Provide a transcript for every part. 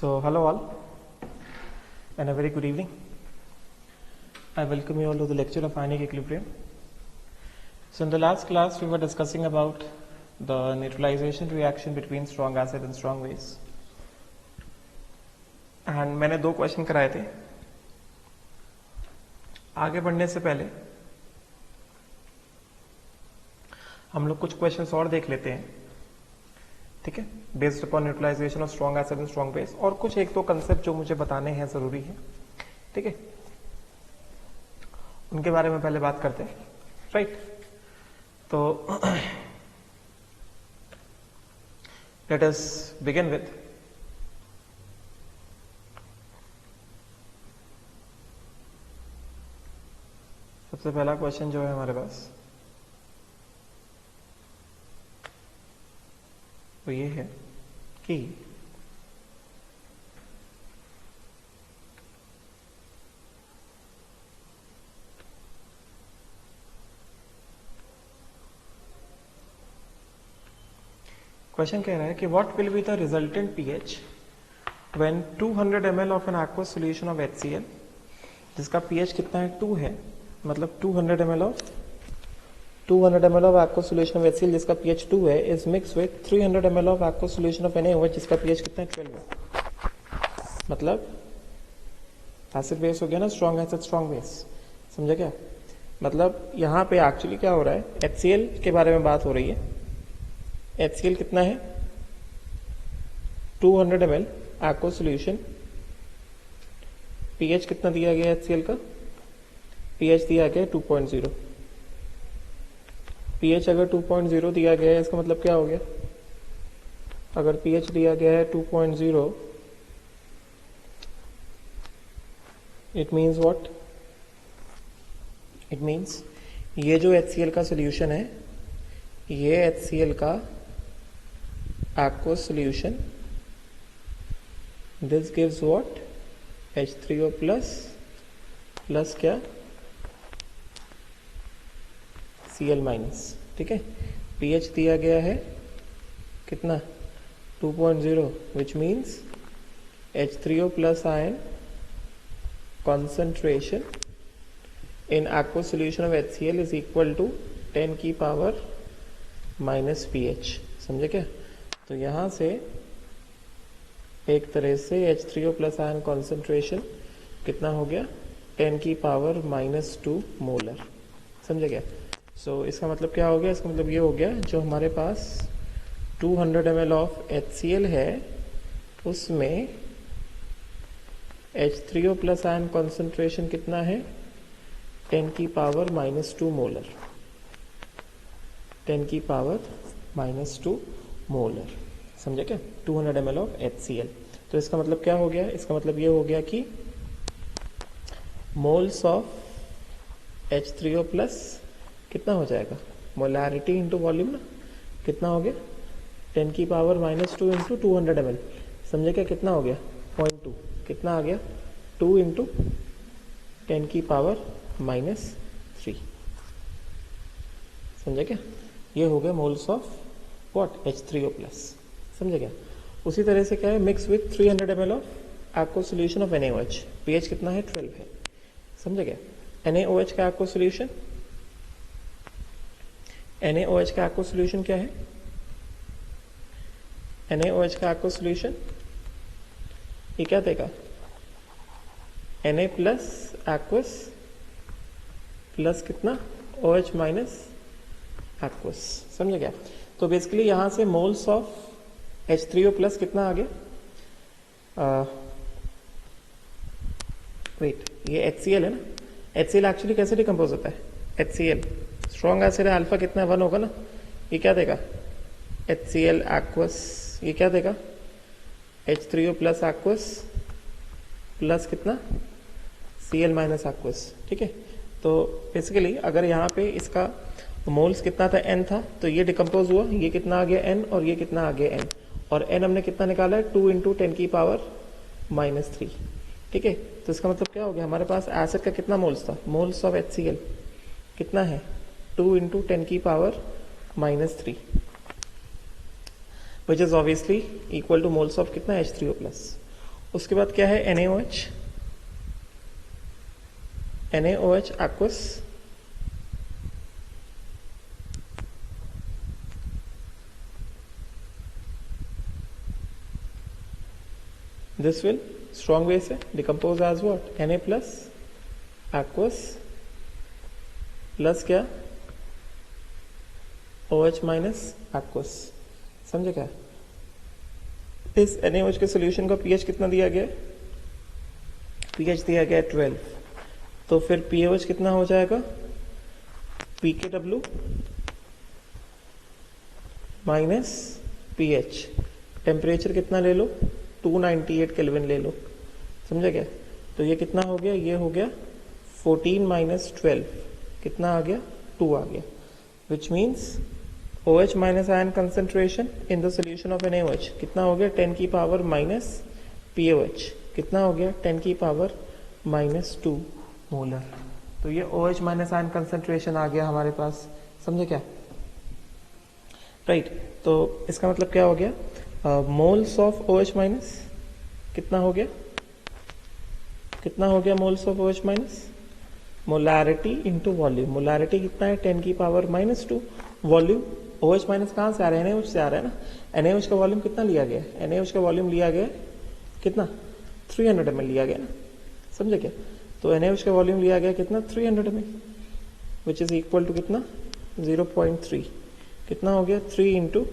So, hello all, and a very good evening. I welcome you all to the lecture of ionic equilibrium. So, in the last class, we were discussing about the neutralization reaction between strong acid and strong base. And मैंने दो question कराए थे. आगे बढ़ने से पहले हम लोग कुछ क्वेश्चंस और देख लेते हैं, ठीक है, based upon neutralization of strong acid and strong base, और कुछ एक दो कंसेप्ट जो मुझे बताने हैं जरूरी है, ठीक है, उनके बारे में पहले बात करते हैं, राइट. तो लेट अस बिगिन विद सबसे पहला क्वेश्चन जो है हमारे पास वो ये है कि क्वेश्चन कह रहा है कि what will be the resultant pH when 200 ml of an aqueous solution of HCl, जिसका पीएच कितना है, 2 है, मतलब 200 ml of aqueous solution of HCl जिसका pH 2 है, is mixed with 300 ml of aqueous solution of NaOH जिसका pH कितना है, 12 है. मतलब एसिड बेस हो गया ना, स्ट्रॉन्ग एसिड स्ट्रॉन्ग बेस, समझे क्या? मतलब यहाँ पे एक्चुअली क्या हो रहा है, HCl के बारे में बात हो रही है. HCl कितना है, 200 ml aqueous solution. pH कितना दिया गया HCl का, pH दिया गया 2.0. pH अगर 2.0 दिया गया है, इसका मतलब क्या हो गया, अगर pH दिया गया है 2.0, it means what, it means ये जो HCl का सोल्यूशन है, ये HCl का aqueous solution, this gives what, H3O plus क्या, Cl माइनस, ठीक है. pH दिया गया है कितना, 2.0, which means H3O plus ion concentration in aqueous solution of HCl is equal to 10 की पावर माइनस pH, समझे क्या? तो यहां से एक तरह से H3O प्लस आयन कॉन्सेंट्रेशन कितना हो गया, 10 की पावर माइनस 2 मोलर, समझे क्या? सो इसका मतलब क्या हो गया, इसका मतलब ये हो गया, जो हमारे पास 200 ml ऑफ HCl है, उसमें H3O प्लस आयन कॉन्सेंट्रेशन कितना है, 10 की पावर माइनस 2 मोलर, 10 की पावर माइनस 2 मोलर, समझे क्या? 200 ml ऑफ HCl. तो इसका मतलब क्या हो गया, इसका मतलब ये हो गया कि मोल्स ऑफ H3O प्लस कितना हो जाएगा, मोलैरिटी इंटू वॉल्यूम ना, कितना हो गया, 10 की पावर माइनस 2 इंटू 200 ml, समझे क्या? कितना हो गया, 0.2, कितना आ गया, 2 इंटू 10 की पावर माइनस 3, समझे क्या? ये हो गया moles of what, H3O plus, समझे क्या? उसी तरह से क्या है, mix with 300 ml of aqueous solution of NaOH, pH कितना है, 12 है, समझे क्या? NaOH का aqueous solution, NaOH का aqueous solution क्या है, NaOH का aqueous solution ये क्या देगा, Na प्लस aqueous प्लस कितना, OH माइनस aqueous, समझे क्या? तो बेसिकली यहां से मोल्स ऑफ H3O प्लस कितना आ गया, वेट, ये HCl है ना, HCl एक्चुअली कैसे डिकम्पोज होता है, HCl स्ट्रॉन्ग एसिड है, अल्फा कितना है, 1 होगा ना, ये क्या देगा, HCl aqueous, ये क्या देगा, H3O प्लस aqueous प्लस कितना, Cl माइनस aqueous, ठीक है. तो बेसिकली अगर यहाँ पे इसका मोल्स कितना था, n था, तो ये डिकम्पोज हुआ, ये कितना आ गया n, और ये कितना आ गया n, और n हमने कितना निकाला है, 2 इंटू 10 की पावर माइनस 3, ठीक है. तो इसका मतलब क्या हो गया, हमारे पास एसिड का कितना मोल्स था, मोल्स ऑफ HCl कितना है, 2 इंटू 10 की power minus 3, which is obviously equal two moles of कितना, H3O प्लस. उसके बाद क्या है NaOH, NaOH aqueous, this will strong base है decompose as what, Na plus aqueous plus क्या OH माइनस aqueous, समझे क्या? इस NaOH के सोल्यूशन का pH कितना दिया गया है? pH दिया गया है 12, तो फिर pOH कितना हो जाएगा? pKw माइनस pH, टेम्परेचर कितना ले लो? 298 केल्विन ले लो, समझे क्या? तो ये कितना हो गया? ये हो गया 14 माइनस 12, कितना आ गया? 2 आ गया, which means OH minus ion concentration in the solution of NaOH कितना हो गया? 10 की पावर माइनस POH कितना हो गया? 10 की पावर माइनस 2 मोलर। तो ये OH माइनस आयन कंसेंट्रेशन आ गया हमारे पास, समझे क्या? राइट, तो इसका मतलब क्या हो गया? मोल्स ऑफ OH माइनस कितना हो गया? कितना हो गया moles of OH minus? Molarity into volume, molarity कितना है? 10 की power minus 2, volume OH minus कहाँ से आ रहा है? NaOH से आ रहा है ना। NaOH का वॉल्यूम कितना लिया गया है? NaOH का वॉल्यूम लिया गया है कितना? 300 ml लिया गया ना, समझे क्या? तो NaOH का वॉल्यूम लिया गया कितना? 300 ml, which is equal to कितना? 0.3, कितना हो गया? 3 इंटू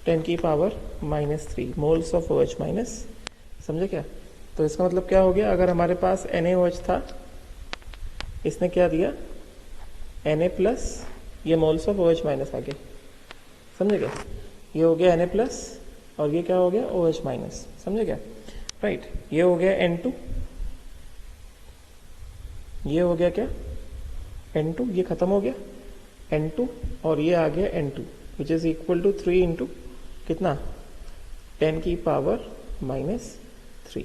10 की power minus 3 moles of OH minus, समझे क्या? तो इसका मतलब क्या हो गया? अगर हमारे पास NaOH था, इसने क्या दिया? Na प्लस, ये मोल्स ऑफ OH माइनस आ गया, समझे क्या? ये हो गया Na प्लस और ये क्या हो गया? OH माइनस, समझे क्या? राइट, ये हो गया N2, ये हो गया क्या? N2, ये खत्म हो गया N2 और ये आ गया N2, which is equal to 3 into कितना? 10 की पावर माइनस 3,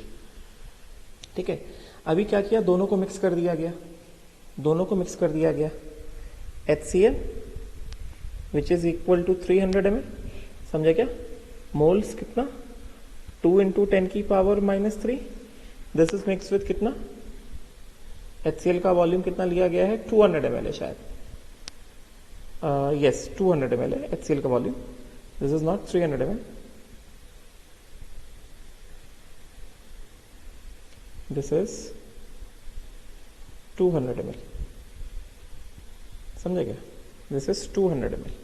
ठीक है? अभी क्या किया? दोनों को मिक्स कर दिया गया, दोनों को मिक्स कर दिया गया। HCl which is equal to 300 ml, समझे क्या? मोल्स कितना? 2 इंटू 10 की power minus 3, this is mix with कितना? HCl का वॉल्यूम कितना लिया गया है? 200 ml है शायद, यस 200 ml है HCl का volume, this is not 300 ml, this is 200 ml, समझे क्या? This is 200 ml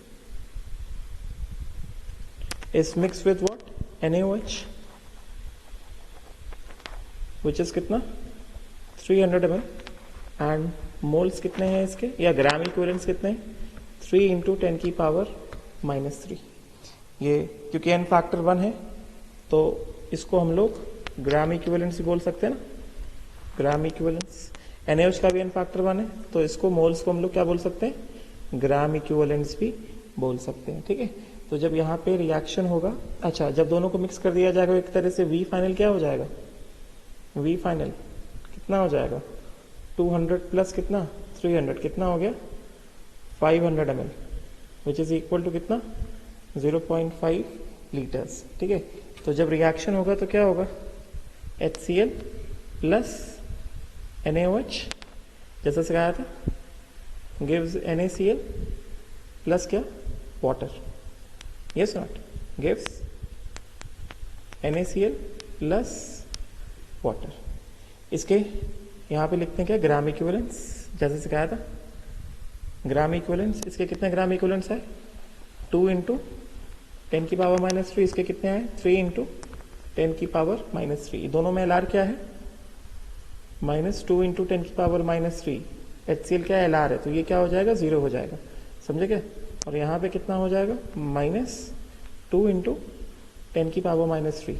is mixed with what? NaOH which is कितना? 300 ml and moles कितने हैं इसके, या ग्राम इक्विवेलेंट्स कितने हैं? 3 इंटू 10 की पावर माइनस 3, ये क्योंकि n फैक्टर 1 है तो इसको हम लोग ग्राम इक्विवेलेंट्स भी बोल सकते हैं ना, ग्राम इक्विवेलेंट्स। NaOH का भी n फैक्टर 1 है तो इसको मोल्स को हम लोग क्या बोल सकते हैं? ग्राम इक्विवेलेंट्स भी बोल सकते हैं, ठीक है? तो जब यहाँ पे रिएक्शन होगा, अच्छा जब दोनों को मिक्स कर दिया जाएगा एक तरह से, V फाइनल क्या हो जाएगा? V फाइनल कितना हो जाएगा? 200 प्लस कितना? 300, कितना हो गया? 500 ml, which is equal to कितना? 0.5 लीटर्स, ठीक है? तो जब रिएक्शन होगा तो क्या होगा? HCl प्लस NaOH जैसा सिखाया था gives NaCl प्लस क्या? Water, yes or not? gives NaCl plus water. इसके यहाँ पे लिखते हैं क्या? ग्राम इक्विवेलेंट्स, जैसे सिखाया था ग्राम इक्विवेलेंट्स। इसके कितने ग्राम इक्विवेलेंट्स है? 2 इंटू 10 की पावर माइनस 3, इसके कितने हैं? 3 इंटू 10 की पावर माइनस 3, दोनों में LR क्या है? माइनस 2 इंटू 10 की पावर माइनस 3, HCl क्या है? LR है, तो ये क्या हो जाएगा? 0 हो जाएगा, समझे क्या? और यहाँ पे कितना हो जाएगा? माइनस 2 इंटू 10 की पावर माइनस 3,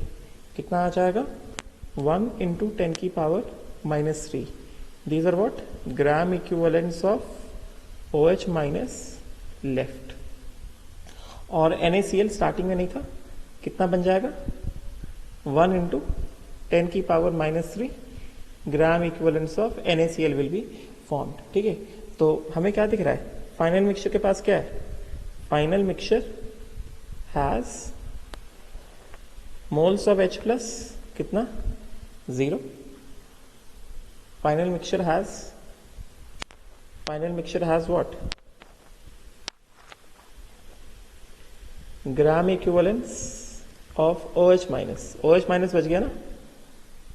कितना आ जाएगा? 1 इंटू 10 की power minus 3, these are what? Gram equivalents of OH minus left. और NaCl स्टार्टिंग में नहीं था, कितना बन जाएगा? 1 इंटू 10 की power minus 3 gram equivalents of NaCl will be formed, ठीक है? तो हमें क्या दिख रहा है? फाइनल मिक्सचर के पास क्या है? Final mixture has moles of H plus कितना? 0. Final mixture has what? Gram equivalence of OH minus. OH minus बच गया ना,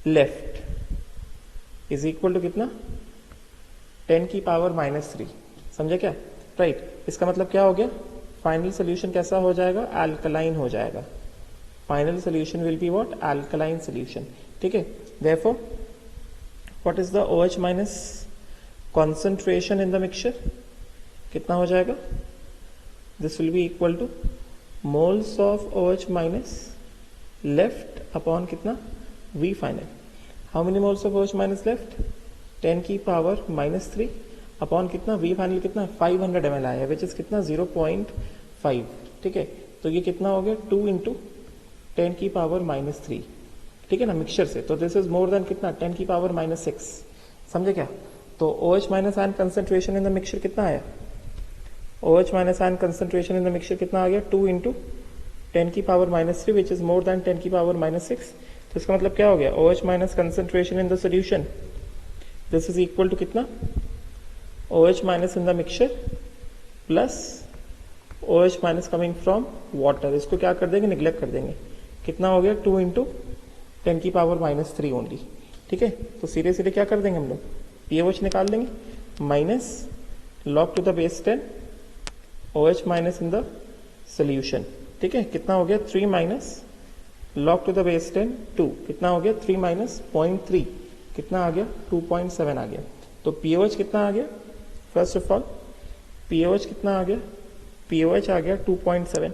लेफ्ट इज इक्वल टू कितना? 10 की पावर -3. समझे क्या? राइट. इसका मतलब क्या हो गया? फाइनल सोल्यूशन कैसा हो जाएगा? अल्कलाइन हो जाएगा. Final solution will be what? Alkaline solution. ठीक है. Therefore what is the OH minus concentration in the mixture? कितना हो जाएगा? This will be equal two moles of OH minus left upon कितना? V final. How many moles of OH minus left? 10 की power -3 upon कितना? V final कितना? 500 ml आया, विच is कितना? 0.5. ठीक है. तो ये कितना हो गया? 2 इंटू 10 की पावर -3. ठीक है ना, मिक्सचर से. तो दिस इज मोर देन कितना? 10 की पावर -6. समझे क्या? तो OH minus ion concentration in the mixture कितना आया? OH minus ion concentration in the mixture कितना आ गया? 2 इंटू 10 की power -3 which is more than 10 की पावर -6. तो इसका मतलब क्या हो गया? OH minus concentration in the solution, this is equal to कितना? OH minus in the mixture plus OH minus coming from water. इसको क्या कर देंगे? निग्लेक्ट कर देंगे. कितना हो गया? 2 इंटू 10 की पावर -3 ओनली. ठीक है. तो सीधे सीधे क्या कर देंगे हम लोग? POH निकाल देंगे minus log to the base 10 OH minus in the solution. ठीक है. कितना हो गया? 3 minus log to the base 10 2. कितना हो गया? 3 माइनस 0.3. कितना आ गया? 2.7 आ गया. तो POH कितना आ गया? फर्स्ट ऑफ ऑल POH कितना आ गया? POH आ गया 2.7.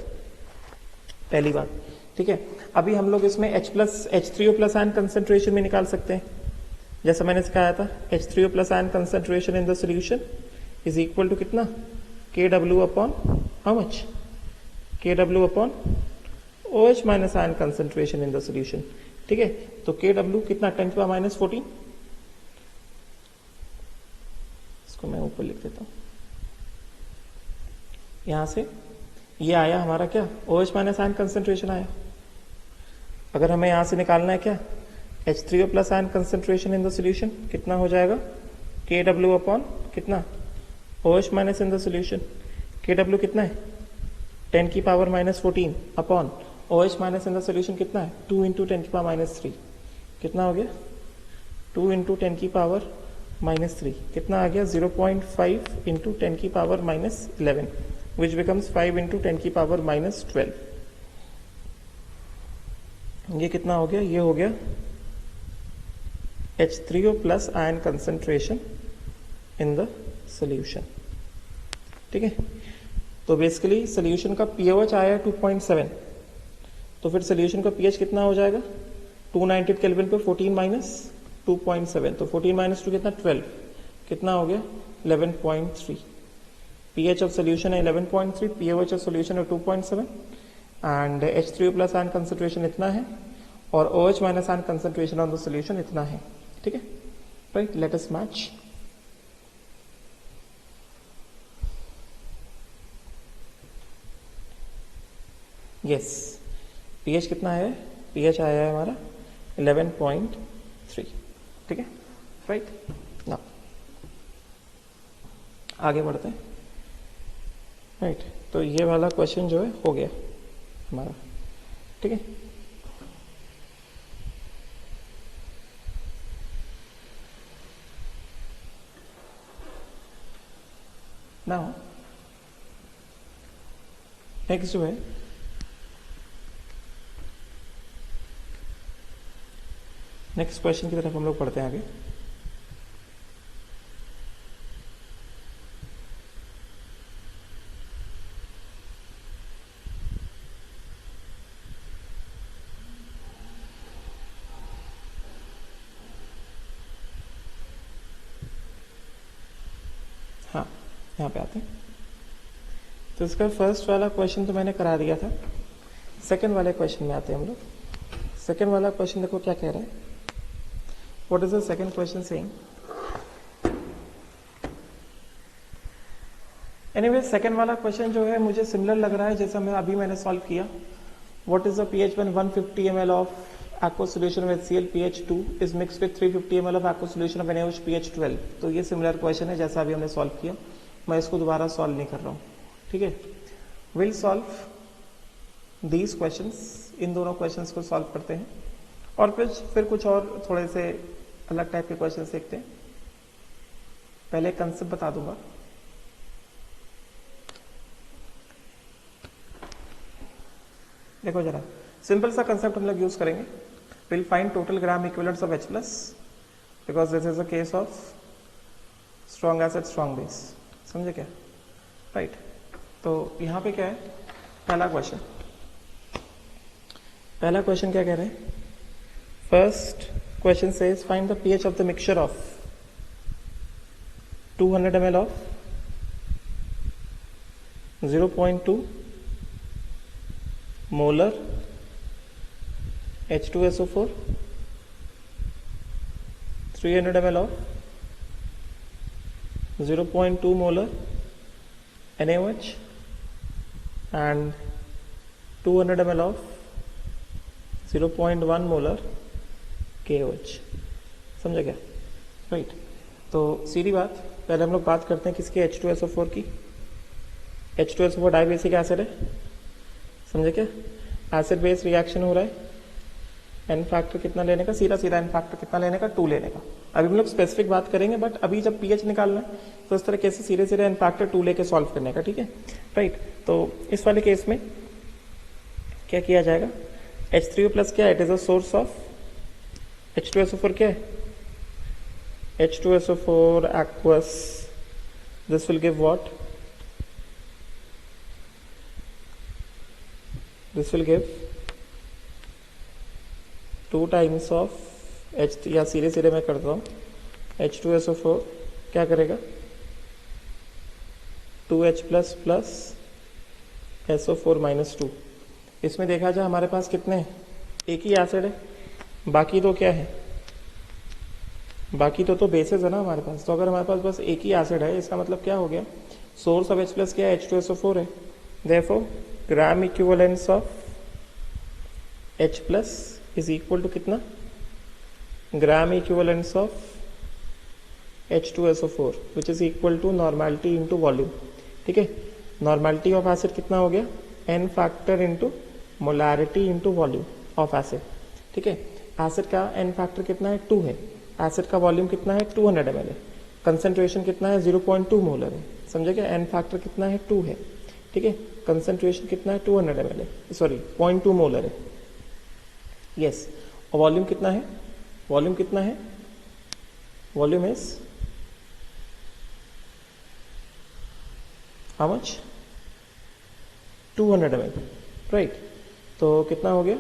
पहली बात. ठीक है. अभी हम लोग इसमें H3O प्लस आयन कंसेंट्रेशन में निकाल सकते हैं. जैसा मैंने सिखाया था, H3O plus ion concentration in the solution is equal to कितना? KW upon how much? KW upon OH minus ion concentration in the solution. ठीक है. तो KW कितना? 10 की पावर -14. इसको मैं ऊपर लिख देता हूं. यहां से ये आया हमारा क्या? OH माइनस आयन कंसेंट्रेशन आया. अगर हमें यहां से निकालना है क्या? H3O plus ion concentration in the solution कितना हो जाएगा? KW अपॉन कितना? OH minus in the solution. KW कितना है? 10 की power -14 upon OH minus in the solution कितना है? 2 इंटू 10 की पावर -3. कितना हो गया? 2 इंटू 10 की पावर -3. कितना आ गया? 0.5 इंटू 10 की पावर -11 विच बिकम्स 5 इंटू 10 की पावर -12. ये कितना हो गया? ये हो गया H3O plus ion concentration in the solution. ठीक है. तो बेसिकली सोल्यूशन का POH आया 2.7. तो फिर सोल्यूशन का pH कितना हो जाएगा? 290 केल्विन पे 14 माइनस 2.7. तो 14 माइनस 2 कितना? 12. कितना हो गया? 11.3. pH ऑफ सोल्यूशन है 11.3, POH ऑफ सोल्यूशन है 2.7 and H3O plus ion concentration इतना है और OH minus ion concentration on the solution इतना है. ठीक है. Right. Let us match. Yes. pH कितना है? pH आया है हमारा 11.3. ठीक है. राइट. ना आगे बढ़ते हैं. राइट. तो ये वाला क्वेश्चन जो है हो गया हमारा. ठीक है. नाउ नेक्स्ट जो है नेक्स्ट क्वेश्चन की तरफ हम लोग पढ़ते हैं आगे. हाँ, यहाँ पे आते हैं. तो इसका फर्स्ट वाला क्वेश्चन तो मैंने करा दिया था. सेकंड वाले क्वेश्चन में आते हैं हम लोग. सेकंड वाला क्वेश्चन देखो क्या कह रहा है. What is the second question saying? Anyway second वाला क्वेश्चन जो है मुझे सिमिलर लग रहा है जैसा मैंने सॉल्व किया. What is the pH when 150 ml of aqueous solution of HCl pH 2 is mixed with 350 ml of aqueous solution of NaOH pH 12. तो ये सिमिलर क्वेश्चन है जैसा अभी हमने सॉल्व किया, मैं इसको दोबारा सॉल्व नहीं कर रहा हूँ, ठीक है. विल सॉल्व दीज क्वेश्चंस, इन दोनों क्वेश्चंस को सॉल्व करते हैं और फिर कुछ और थोड़े से अलग टाइप के क्वेश्चंस देखते हैं. पहले कंसेप्ट बता दूंगा. देखो जरा, सिंपल सा कंसेप्ट हम लोग यूज करेंगे. Will find total gram equivalents of H plus because this is a case of strong acid strong base. समझे क्या? राइट. तो यहां पे क्या है, पहला क्वेश्चन क्या कह रहे हैं? First question says find the pH of the mixture of 200 ml of 0.2 molar H2SO4, 300 ml of 0.2 molar NaOH and 200 ml of 0.1 molar KOH. समझा क्या? राइट. तो सीधी बात, पहले हम लोग बात करते हैं किसकी? H2SO4 की. H2SO4 डाइबेसिक एसिड है. समझे क्या? एसिड बेस रिएक्शन हो रहा है. एन फैक्टर कितना लेने का? सीधा एन फैक्टर कितना लेने का? 2 लेने का. अभी हम लोग स्पेसिफिक बात करेंगे, बट अभी जब पीएच निकालना है तो इस तरीके से सीधे एन फैक्टर 2 लेके सॉल्व करने का. ठीक है, राइट. तो इस वाले केस में क्या किया जाएगा? H3O प्लस क्या है? It is a source of H2SO4. क्या है? H2SO4 aqueous. This will give what? This will give 2 times of H, या सीधे मैं करता हूँ. H2SO4 क्या करेगा? 2H plus plus SO4 minus 2. इसमें देखा जाए हमारे पास कितने हैं? एक ही एसिड है, बाकी तो क्या है? बाकी तो बेसिस है ना हमारे पास. तो अगर हमारे पास बस एक ही एसिड है, इसका मतलब क्या हो गया? सोर्स ऑफ H प्लस क्या है? H2SO4 है. Therefore gram equivalence of H plus is equal to कितना? Gram equivalence of H2SO4 which is equal to normality into volume. ठीक है, नॉर्मेलिटी ऑफ एसिड कितना हो गया? n factor into molarity into volume of acid. ठीक है, acid का n factor कितना है? 2 है. एसिड का वॉल्यूम कितना है? 200 ml है. कंसेंट्रेशन कितना है? 0.2 मोलर है. समझे क्या? n फैक्टर कितना है? 2 है. ठीक है, कंसेंट्रेशन कितना है? 200 ml है, सॉरी 0.2 मोलर है. यस. और वॉल्यूम कितना है? वॉल्यूम कितना है? Volume is how much? 200 ml. Right. तो कितना हो गया?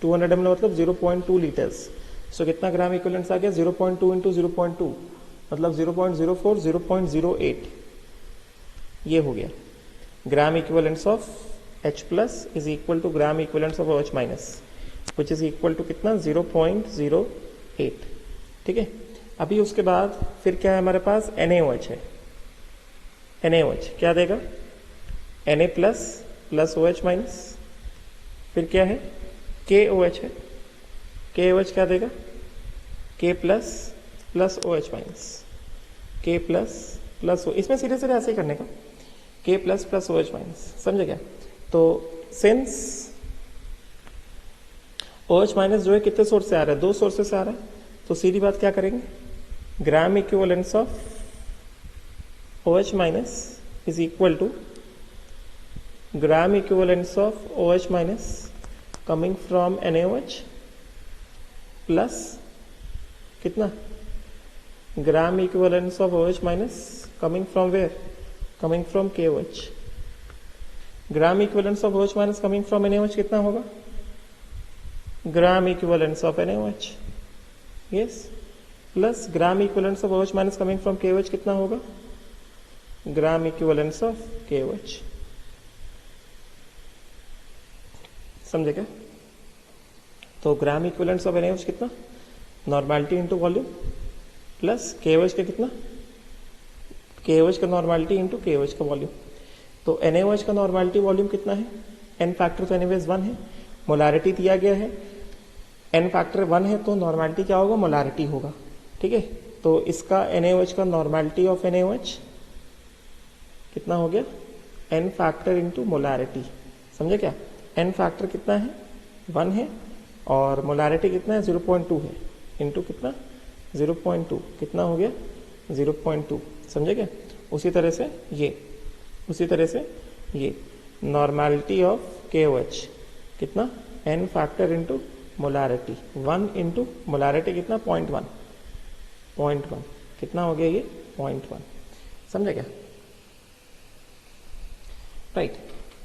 200 ml मतलब 0.2 लीटर्स. सो कितना ग्राम इक्विवेलेंस आ गया? 0.2 इंटू 0.2 मतलब 0.04, 0.08. ये हो गया gram equivalence of H plus is equal to gram equivalence of OH minus which is equal to कितना? 0.08. ठीक है. अभी उसके बाद फिर क्या है हमारे पास? NaOH है. NaOH क्या देगा? Na plus plus OH minus. फिर क्या है? KOH है. KOH क्या देगा? K plus plus OH minus. K plus plus, इसमें सीधे ऐसे ही करने का. K plus plus OH minus. समझे क्या? तो सिंस OH माइनस जो है कितने सोर्स से आ रहा है? 2 सोर्सेस से आ रहा है. तो सीधी बात क्या करेंगे? Gram equivalence of OH minus is equal to gram equivalence of OH minus coming from NaOH plus कितना? Gram equivalence of OH minus coming from where? Coming from KOH. Gram equivalence of OH minus coming from NaOH कितना होगा? Gram equivalence of NaOH. Yes. Plus gram equivalence of OH minus coming from KOH कितना होगा? Gram equivalence of KOH. समझे क्या? तो gram equivalence of NaOH कितना? Normality into volume plus KOH का कितना? KOH का नॉर्मेलिटी इंटू KOH का वॉल्यूम. तो NaOH का नॉर्मेलिटी वॉल्यूम कितना है? n फैक्टर तो एनीवेज 1 है. मोलैरिटी दिया गया है n फैक्टर 1 है तो नॉर्मेलिटी क्या होगा, मोलारिटी होगा, ठीक है। तो इसका NaOH का नॉर्मेलिटी ऑफ NaOH कितना हो गया, n फैक्टर इंटू मोलारिटी, समझे क्या। n फैक्टर कितना है, 1 है, और मोलारिटी कितना है, 0.2 है, इंटू कितना 0.2, कितना हो गया 0.2, समझे क्या। उसी तरह से ये नॉर्मेलिटी ऑफ KOH कितना, n factor into molarity, 1 into molarity कितना 0.1, कितना हो गया ये 0.1, समझे क्या, राइट।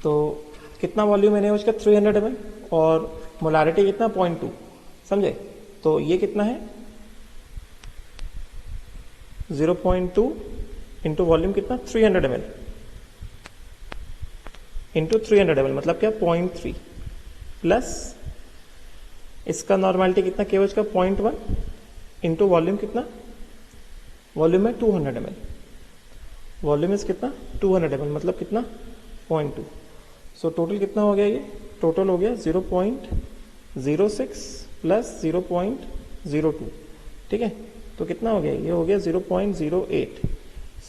तो कितना वॉल्यूम है उसका 300 ml और मोलारिटी कितना 0.2, समझे। तो ये कितना है 0.2 इंटू वॉल्यूम कितना 300 ml इंटू 300 ml मतलब क्या 0.3 प्लस इसका नॉर्मेलिटी कितना KOH का 0.1 इंटू वॉल्यूम कितना, वॉल्यूम है 200 ml, वॉल्यूम इज कितना 200 ml मतलब कितना 0.2। सो टोटल कितना हो गया, ये टोटल हो गया 0.06 प्लस 0.02, ठीक है। तो कितना हो गया, ये हो गया 0.08।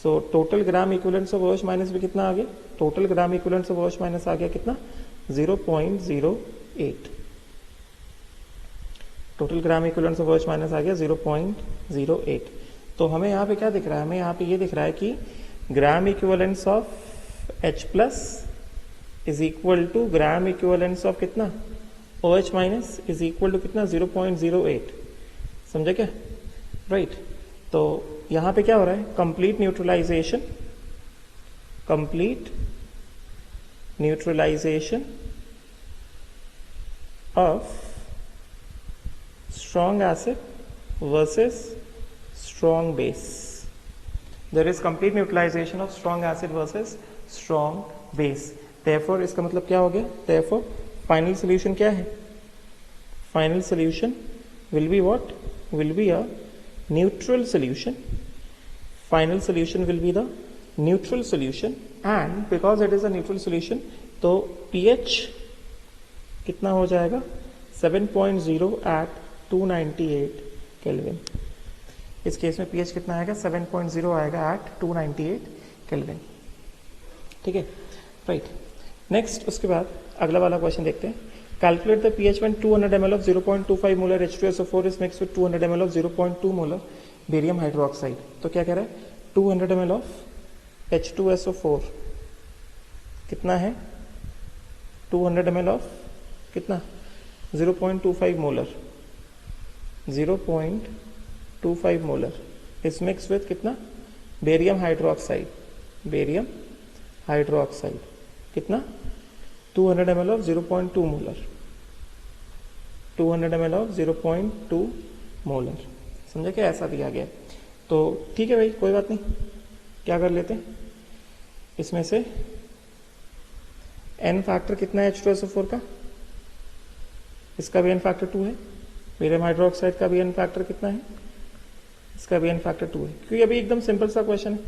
So total gram equivalence of OH minus भी कितना आ गया, total gram equivalence of OH minus आ गया कितना 0.08, total gram equivalence of OH minus आ गया 0.08। तो हमें यहाँ पे क्या दिख रहा है, हमें यहाँ पे ये दिख रहा है कि gram equivalence of H plus is equal to gram equivalence of कितना OH minus is equal to कितना 0.08, समझे क्या, राइट। तो यहां पे क्या हो रहा है, complete neutralization of strong acid versus strong base. There is complete neutralization of strong acid versus strong base. Therefore इसका मतलब क्या हो गया, therefore final solution क्या है, final solution will be what, will be a neutral solution. Final solution will be the neutral solution, and because it is a neutral solution तो pH कितना हो जाएगा 7.0 at 298 केल्विन। इस केस में pH कितना आएगा 7.0 आएगा at 298 केल्विन, ठीक है, राइट। नेक्स्ट उसके बाद अगला वाला क्वेश्चन देखते हैं। Calculate the pH when 200 ml of 0.25 molar H2SO4 is mixed with 200 ml of 0.2 molar barium hydroxide. तो क्या कह रहा है 200 ml of H2SO4 कितना है 200 ml of कितना 0.25 molar, 0.25 molar is mix with कितना बेरियम हाइड्रोक्साइड, कितना 200 ml of 0.2 molar, 200 ml of 0.2 molar, समझे क्या, ऐसा दिया गया। तो ठीक है भाई, कोई बात नहीं, क्या कर लेते हैं इसमें से n फैक्टर कितना है H2SO4 का, इसका भी n फैक्टर 2 है, बेरियम हाइड्रोक्साइड का भी n फैक्टर कितना है, इसका भी n फैक्टर 2 है, क्योंकि अभी एकदम सिंपल सा क्वेश्चन है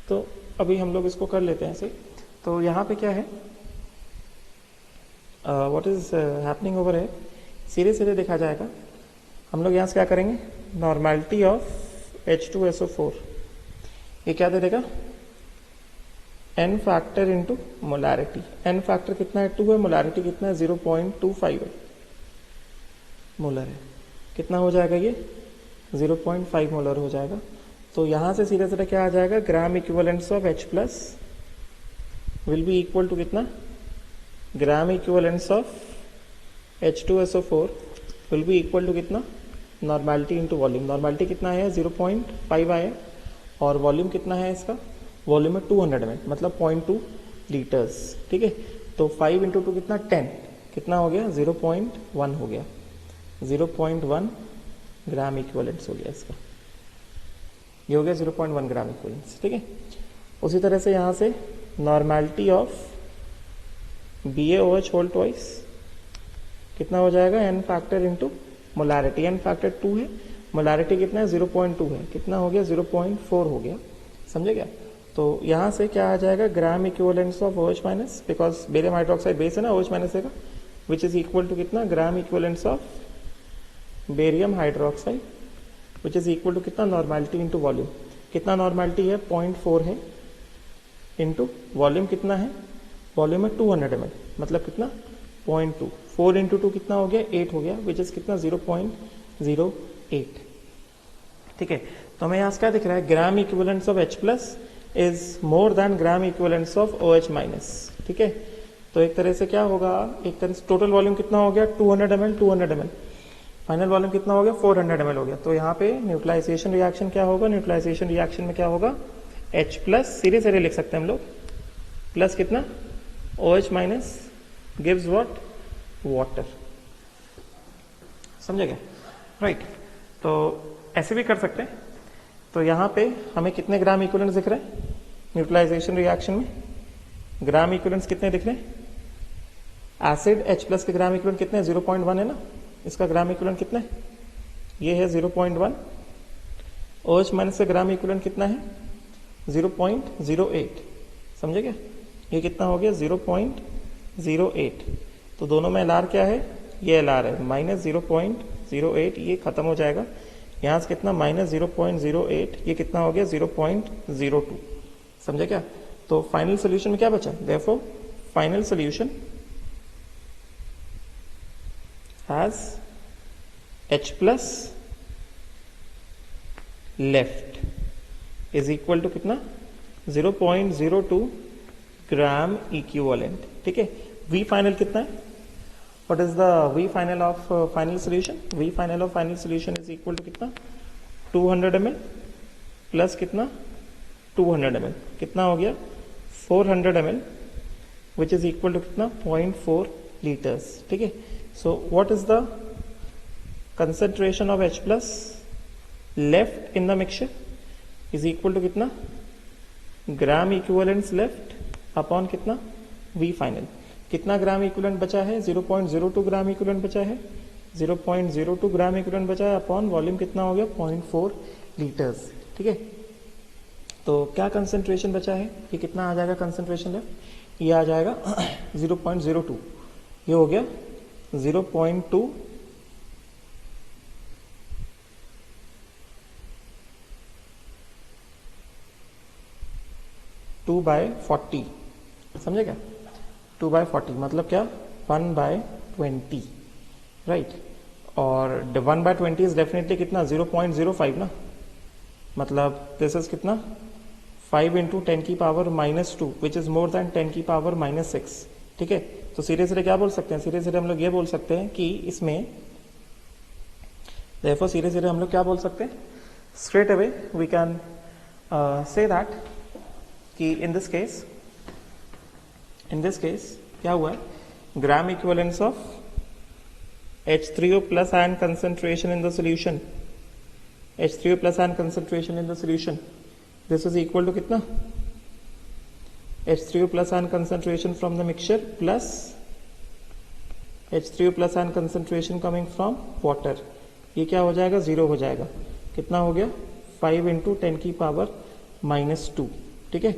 तो अभी हम लोग इसको कर लेते हैं ऐसे। तो यहाँ पे क्या है, व्हाट इज हैपनिंग ओवर है, सीधे सीधे देखा जाएगा। हम लोग यहाँ से क्या करेंगे, नॉर्मेलिटी ऑफ H2SO4 ये क्या दे देगा n factor into molarity, n factor कितना है 2 है, मोलारिटी कितना है 0.25 है, मोलर है, कितना हो जाएगा ये 0.5 मोलर हो जाएगा। तो यहां से सीधा सीधा क्या आ जाएगा, gram equivalence of H plus will be equal to कितना, gram equivalence of H2SO4 will be equal to कितना, नॉर्मेलिटी इंटू वॉल्यूम। नॉर्मेलिटी कितना है 0.5 आया और वॉल्यूम कितना है इसका, वॉल्यूम है 200 ml मतलब 0.2 लीटर्स, ठीक है। तो 5 इंटू 2 कितना 10, कितना हो गया 0.1 हो गया, 0.1 ग्राम इक्विवेलेंस हो गया इसका, ये हो गया 0.1 ग्राम इक्विवेलेंस, ठीक है। उसी तरह से यहाँ से normality of BaOH whole twice कितना हो जाएगा, n factor into molarity, n factor 2 है, मोलारिटी कितना है 0.2 है, कितना हो गया 0.4 हो गया, समझे क्या। तो यहाँ से क्या आ जाएगा, gram equivalence of OH minus, because barium hydroxide base है ना, OH माइनस देगा, विच इज इक्वल टू कितना, gram equivalence of barium hydroxide which is equal to कितना, नॉर्मेलिटी इंटू वॉल्यूम। कितना नॉर्मेलिटी है, 0.4 है, इंटू वॉल्यूम कितना है, वॉल्यूम है 200 ml, मतलब कितना 0.2, 4 इंटू 2 कितना हो गया, 8 हो गया, विच इज कितना 0.08। ठीक है, तो हमें यहाँ क्या दिख रहा है, ग्राम equivalence of H plus is more than gram equivalence of OH minus. ठीक है, तो एक तरह से क्या होगा, एक तरह से टोटल वॉल्यूम कितना हो गया 200 ml, 200 ml, फाइनल वॉल्यूम कितना हो गया 400 ml हो गया। तो यहाँ पे न्यूट्रलाइजेशन रिएक्शन क्या होगा, न्यूट्रलाइजेशन रिएक्शन में क्या होगा, H प्लस सीधे सीधे लिख सकते हैं हम लोग, प्लस कितना OH minus gives what, water. समझे क्या, राइट। तो ऐसे भी कर सकते हैं। तो यहाँ पे हमें कितने ग्राम इक्विवेलेंस दिख रहे हैं न्यूट्रलाइजेशन रिएक्शन में, ग्राम इक्विवेलेंस कितने दिख रहे हैं, एसिड H प्लस के ग्राम इक्विवेलेंट कितने, 0.1 है ना, इसका ग्राम इक्विवेलेंट कितना है, ये है 0.1। OH माइनस का ग्राम इक्विवेलेंट कितना है 0.08। समझे क्या, ये कितना हो गया 0.08। तो दोनों में LR क्या है, ये LR है, माइनस 0.08, ये खत्म हो जाएगा। यहाँ से कितना माइनस 0.08, ये कितना हो गया 0.02। समझे क्या, तो फाइनल सोल्यूशन में क्या बचा, therefore final solution has H plus left is equal to कितना 0.02 ग्राम इक्विवेलेंट। ठीक है, V फाइनल कितना है, what is the V final of final solution, V final of final solution is equal to कितना 200 ml plus कितना 200 ml, कितना हो गया 400 ml which is equal to कितना 0.4 liters। ठीक है, so what is the concentration of H plus left in the mixture is equal to कितना gram equivalents left upon कितना V फाइनल। कितना ग्राम इक्विवेलेंट बचा है, 0.02 ग्राम इक्विवेलेंट बचा है, 0.02 ग्राम इक्विवेलेंट बचा है अपॉन वॉल्यूम कितना हो गया 0.4 लीटर्स। ठीक है, तो क्या कंसंट्रेशन बचा है, ये कितना आ जाएगा कंसंट्रेशन लेफ्ट, ये आ जाएगा 0.02, ये हो गया 0.2 2/40। समझे क्या, 2/40 मतलब क्या 1/20, राइट। और 1/20 इज डेफिनेटली कितना 0.05 ना, मतलब दिस इज कितना 5 × 10⁻⁻² विच इज मोर देन 10⁻⁻6। ठीक है, तो सीधे सीधे क्या बोल सकते हैं, सीधे सीधे हम लोग ये बोल सकते हैं कि इसमें therefore सीधे सीधे हम लोग क्या बोल सकते हैं, straight away we can say that कि इन दिस केस क्या हुआ है, ग्राम इक्विवेलेंस ऑफ H3O plus ion concentration in the solution, H3O plus ion concentration in the solution, this is equal to कितना H3O plus ion concentration from the mixture plus H3O plus ion concentration coming from water, ये क्या हो जाएगा 0 हो जाएगा, कितना हो गया 5 × 10⁻²। ठीक है,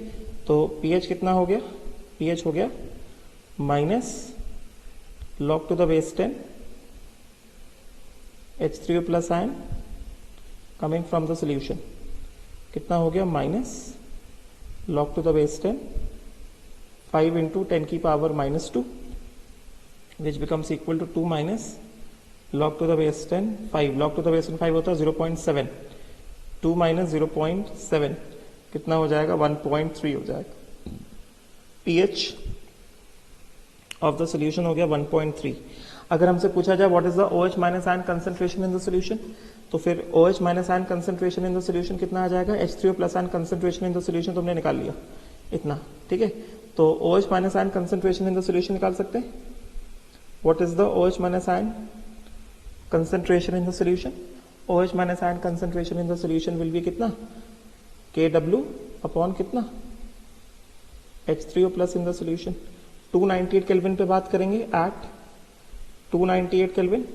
तो pH कितना हो गया, pH हो गया minus log to the base 10 H3O plus ion coming from the solution, कितना हो गया minus log to the base 10 5 × 10⁻² which becomes equal to 2 minus log to the base 10 5, log to the base 10 5 होता है 0.7, 2 minus 0.7 कितना हो जाएगा 1.3 हो जाएगा। pH ऑफ द सोल्यूशन हो गया 1.3। अगर हमसे पूछा जाए what is the OH minus ion concentration in the solution, तो फिर OH minus ion concentration in the solution कितना आ जाएगा, H3O plus ion concentration in the solution तुमने निकाल लिया इतना। ठीक है, तो OH minus ion concentration in the solution निकाल सकते हैं, what is the OH minus ion concentration in the solution, OH minus ion concentration in the solution will be कितना Kw अपॉन कितना H3O plus in the solution. 298 kelvin पे बात करेंगे, eight 298 kelvin,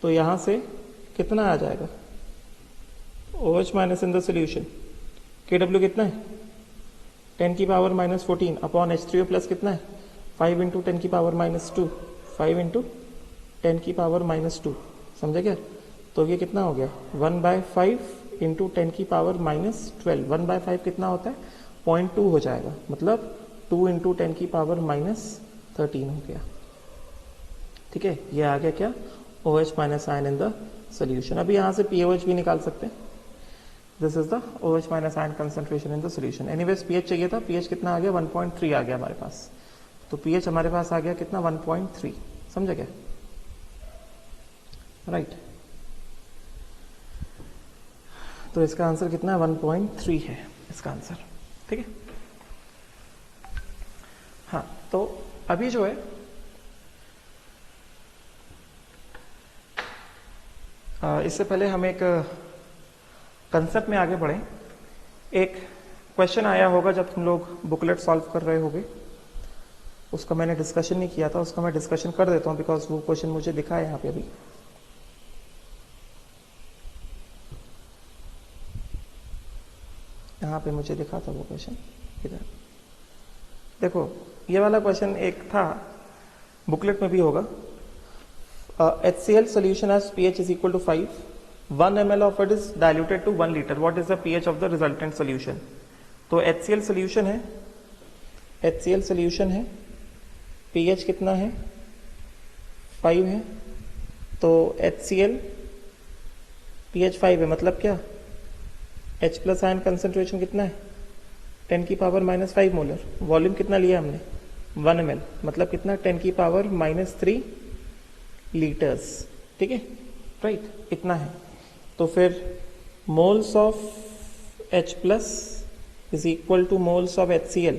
तो यहां से कितना आ जाएगा OH minus in the solution, Kw कितना है 10⁻⁻14 अपॉन H3O प्लस कितना है 5 × 10⁻², 5 × 10⁻²। समझे क्या, तो ये कितना हो गया 1/5 इंटू 10 की पावर -12। 1/5 कितना होता है 0.2 हो जाएगा, मतलब 2 इंटू 10 की पावर -13 हो गया। ठीक है, ये आ गया क्या OH minus ion in the solution. अभी यहाँ से POH भी निकाल सकते हैं। This is the OH minus ion concentration in the solution. Anyways pH चाहिए था, pH कितना आ गया 1.3 आ गया हमारे पास। तो pH हमारे पास आ गया कितना 1.3। समझा क्या? राइट। तो इसका आंसर कितना है 1.3 है इसका आंसर। ठीक है, हाँ। तो अभी जो है इससे पहले हम एक कंसेप्ट में आगे बढ़े। एक क्वेश्चन आया होगा जब तुम लोग बुकलेट सॉल्व कर रहे होगे, उसका मैंने डिस्कशन नहीं किया था, उसका मैं डिस्कशन कर देता हूं बिकॉज वो क्वेश्चन मुझे दिखा है यहाँ पे अभी। यहाँ पे मुझे दिखा था वो क्वेश्चन इधर। देखो ये वाला क्वेश्चन एक था, बुकलेट में भी होगा। HCl solution has pH is equal to 5. 1 ml of it is diluted to 1 liter. What is the pH of the resultant solution? तो HCl solution है, HCl solution है, pH कितना है 5 है। तो HCl pH 5 है, मतलब क्या H प्लस आयन कंसेंट्रेशन कितना है 10 की पावर -5 मोलर। वॉल्यूम कितना लिया हमने 1 ml, मतलब कितना 10 की पावर -3 लीटर्स। ठीक है, राइट, इतना है। तो फिर moles of H plus is equal two moles of HCl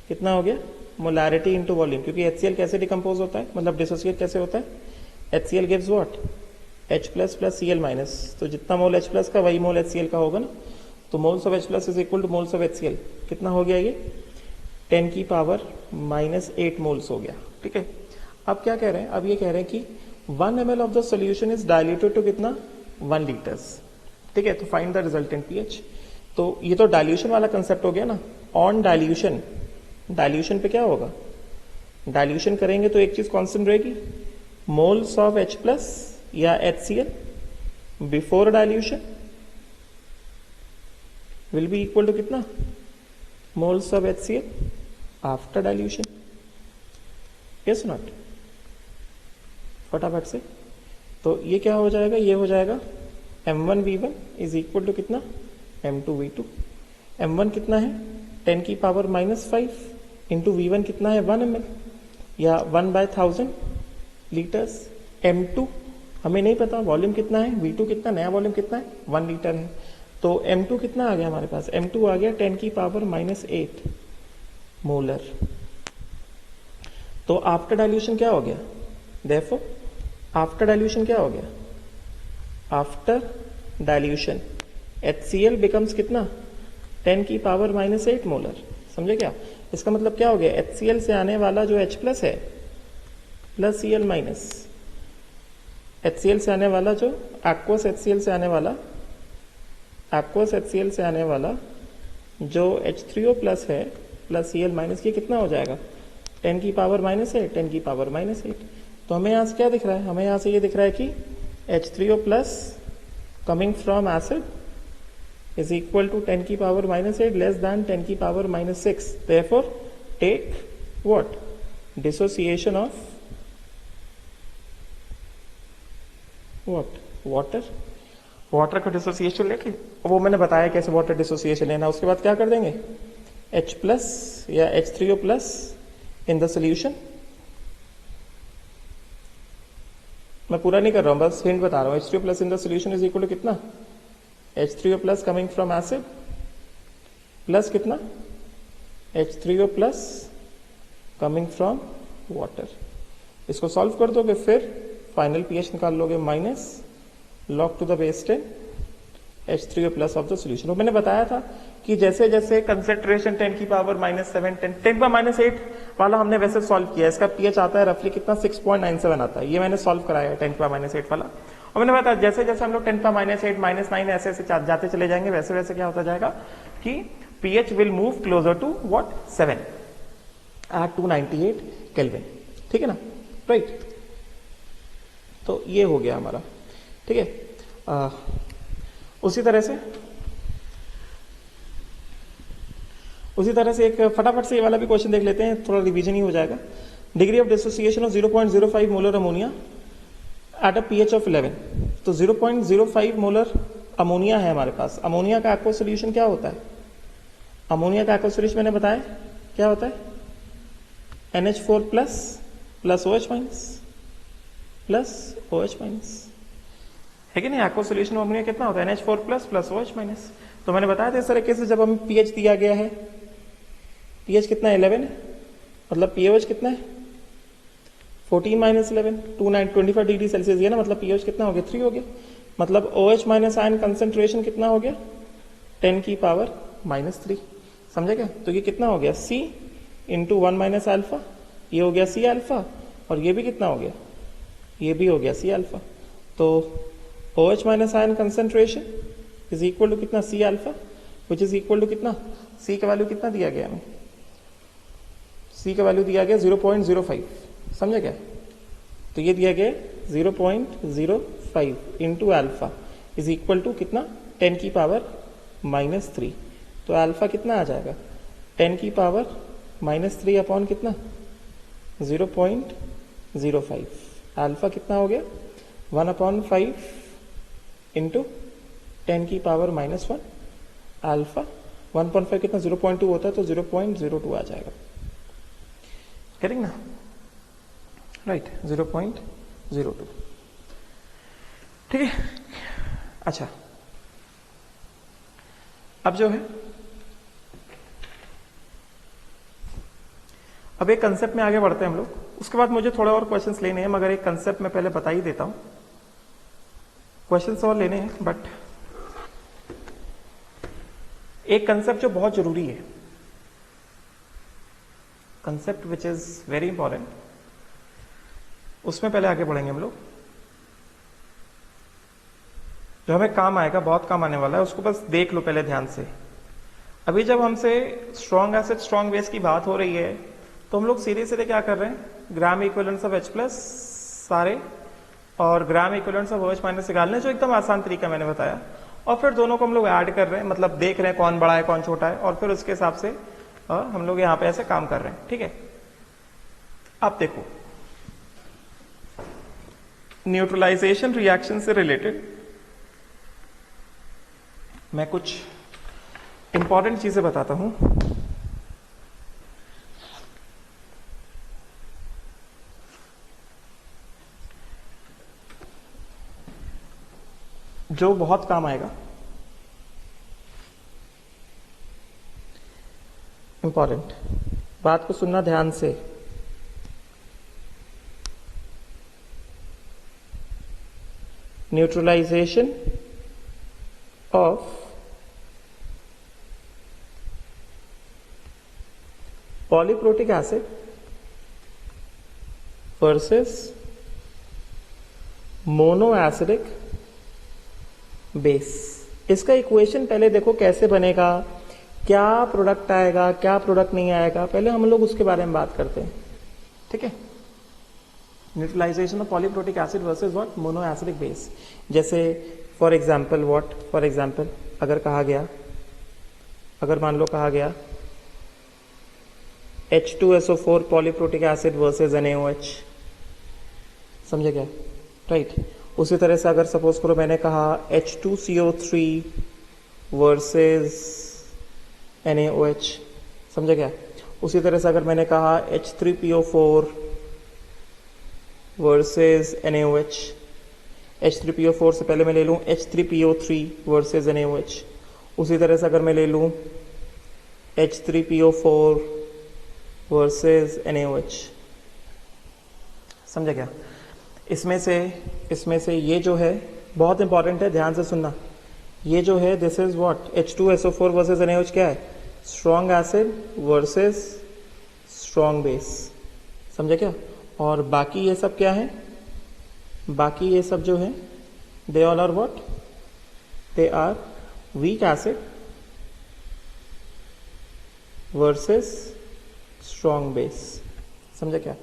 कितना हो गया मोलारिटी इंटू वॉल्यूम, क्योंकि HCl कैसे डिकम्पोज होता है, मतलब डिसोसिएट कैसे होता है। HCl gives what H plus plus Cl minus, तो जितना मोल H प्लस का वही मोल HCl का होगा ना। तो moles of H plus is equal two moles of HCl कितना हो गया ये 10 की पावर -8 मोल्स हो गया। ठीक है, अब क्या कह रहे हैं, अब ये कह रहे हैं कि 1 ml of the solution is diluted to कितना 1 लीटर्स। ठीक है, तो फाइंड द रिजल्टेंट pH। तो ये तो डाइल्यूशन वाला कंसेप्ट हो गया ना। ऑन डाइल्यूशन, डाइल्यूशन पे क्या होगा, डाइल्यूशन करेंगे तो एक चीज कांस्टेंट रहेगी, मोल्स ऑफ H प्लस या HCl before dilution will be equal to कितना moles of HCl after dilution. Yes not, फटाफट से। तो ये क्या हो जाएगा, ये हो जाएगा M1V1 इज इक्वल टू कितना M2V2। M1 कितना है 10 की पावर -5 इंटू V1 कितना है 1 ml या 1/1000 लीटर्स। M2 हमें नहीं पता वॉल्यूम कितना है, V2 कितना नया वॉल्यूम कितना है 1 लीटर है। तो M2 कितना आ गया हमारे पास, M2 आ गया 10 की पावर -8 मोलर। तो आफ्टर डाइल्यूशन क्या हो गया, देखो आफ्टर डाइल्यूशन क्या हो गया, आफ्टर डाइल्यूशन HCl बिकम्स कितना 10 की पावर -8 मोलर। समझे क्या, इसका मतलब क्या हो गया HCl से आने वाला जो H प्लस है प्लस Cl माइनस, HCl से आने वाला जो एक्वस HCl से आने वाला, एक्वस HCl से आने वाला जो H3O प्लस है प्लस Cl माइनस, ये कितना हो जाएगा 10 की पावर -8, 10 की पावर -8। तो हमें यहाँ से क्या दिख रहा है, हमें यहाँ से ये दिख रहा है कि H3O plus coming from acid is equal to 10 की पावर -8 less than 10 की power -6. Therefore, take what? Dissociation of what? Water. Water का डिसोसिएशन लेके, वो मैंने बताया कैसे वाटर डिसोसिएशन लेना। उसके बाद क्या कर देंगे H प्लस या H3O plus in the solution. मैं पूरा नहीं कर रहा हूं, बस हिंट बता रहा हूं। H3O plus in the solution is equal to कितना H3O plus coming from acid plus कितना H3O plus coming from water. इसको सॉल्व कर दोगे फिर फाइनल pH निकाल लोगे minus log to the base 10 H3O plus of the solution. वो मैंने बताया था कि जैसे जैसे कंसेंट्रेशन 10 की पावर -7 10 पर -8 वाला हमने वैसे सॉल्व किया। इसका pH आता है रफली कितना 6.97 आता है। ये मैंने सॉल्व कराया है 10 पर -8 वाला। और मैंने बताया जैसे जैसे हम लोग 10 पर -8 -9 ऐसे ऐसे जाते चले जाएंगे, वैसे वैसे क्या होता जाएगा कि pH will move closer to what 7 at 298 kelvin. ठीक है ना, राइट। तो ये हो गया हमारा। ठीक है, उसी तरह से एक फटाफट से ये वाला भी क्वेश्चन देख लेते हैं, थोड़ा रिवीजन ही हो जाएगा। Degree of dissociation of 0.05 molar ammonia at a pH of 11। तो 0.05 मोलर अमोनिया है हमारे पास। अमोनिया का एक्वा सोल्यूशन क्या होता है? अमोनिया का एक्वा सोल्यूशन मैंने बताया क्या होता है? NH4 plus OH minus plus OH minus, है कि नहीं? एक्वा सोल्यूशन में अमोनिया कितना होता है? NH4 plus OH minus. तो मैंने बताया था इस तरीके से, जब हमें पीएच दिया गया है, पीएच कितना है? 11 है, मतलब पीएच कितना है? 14 माइनस 11, 25 डिग्री सेल्सियस है ना, मतलब पीएच कितना हो गया? 3 हो गया। मतलब OH माइनस आयन कंसेंट्रेशन कितना हो गया? 10 की पावर -3। समझे क्या? तो ये कितना हो गया? C इंटू 1 माइनस अल्फा, ये हो गया C अल्फा, और ये भी कितना हो गया? ये भी हो गया C अल्फा। तो OH minus ion concentration is equal to कितना? C alpha, which is equal to कितना? C का वैल्यू कितना दिया गया हमें? C का वैल्यू दिया गया 0.05। समझे क्या? तो ये दिया गया 0.05 into alpha is equal to कितना? 10 की पावर -3। तो अल्फा कितना आ जाएगा? 10 की पावर -3 अपॉन कितना? 0.05। अल्फा कितना हो गया? 1/5 इंटू 10 की पावर -1। अल्फा 1.5 कितना? 0.2 होता है, तो 0.02 आ जाएगा। करेक्ट ना? राइट, 0.02। ठीक है। अच्छा, अब जो है, अब एक कंसेप्ट में आगे बढ़ते हैं हम लोग। उसके बाद मुझे थोड़े और क्वेश्चंस लेने हैं, मगर एक कंसेप्ट में पहले बता ही देता हूं। क्वेश्चंस और लेने हैं, बट एक कंसेप्ट जो बहुत जरूरी है, concept which is very important, उसमें पहले आगे बढ़ेंगे हम लोग, जो हमें काम आएगा, बहुत काम आने वाला है। उसको बस देख लो पहले ध्यान से। अभी जब हमसे स्ट्रॉन्ग एसिड स्ट्रॉन्ग बेस की बात हो रही है, तो हम लोग सीधे सीधे क्या कर रहे हैं? ग्राम इक्विवेलेंट्स ऑफ H प्लस सारे और ग्राम इक्विवेलेंट्स ऑफ OH माइनस निकालने, जो एकदम आसान तरीका मैंने बताया, और फिर दोनों को हम लोग ऐड कर रहे हैं, मतलब देख रहे हैं कौन बड़ा है कौन छोटा है, और फिर उसके हिसाब से हम लोग यहाँ पे ऐसे काम कर रहे हैं। ठीक है, आप देखो, न्यूट्रलाइजेशन रिएक्शन से रिलेटेड मैं कुछ इंपॉर्टेंट चीजें बताता हूं। जो बहुत काम आएगा। इंपॉर्टेंट बात को सुनना ध्यान से। Neutralization of polyprotic acid versus mono acidic base. इसका इक्वेशन पहले देखो कैसे बनेगा, क्या प्रोडक्ट आएगा, क्या प्रोडक्ट नहीं आएगा, पहले हम लोग उसके बारे में बात करते हैं। ठीक है, neutralisation of polyprotic acid versus what? Mono acidic base. जैसे for example what? For example अगर कहा गया, अगर मान लो कहा गया H2SO4 polyprotic acid versus NaOH, समझे क्या? राइट। उसी तरह से अगर सपोज करो मैंने कहा H2CO3 वर्सेस NaOH, समझे क्या? उसी तरह से अगर मैंने कहा H3PO4 वर्सेस NaOH, H3PO4 से पहले मैं ले लूं H3PO3 वर्सेस NaOH। उसी तरह से अगर मैं ले लूं H3PO4 वर्सेस NaOH, समझे क्या? इसमें से ये जो है बहुत इंपॉर्टेंट है, ध्यान से सुनना। ये जो है this is what? H2SO4 versus NaOH क्या है? Strong acid versus strong base, समझे क्या? और बाकी ये सब क्या है? बाकी ये सब जो है they all are what? They are weak acid versus strong base, समझे क्या?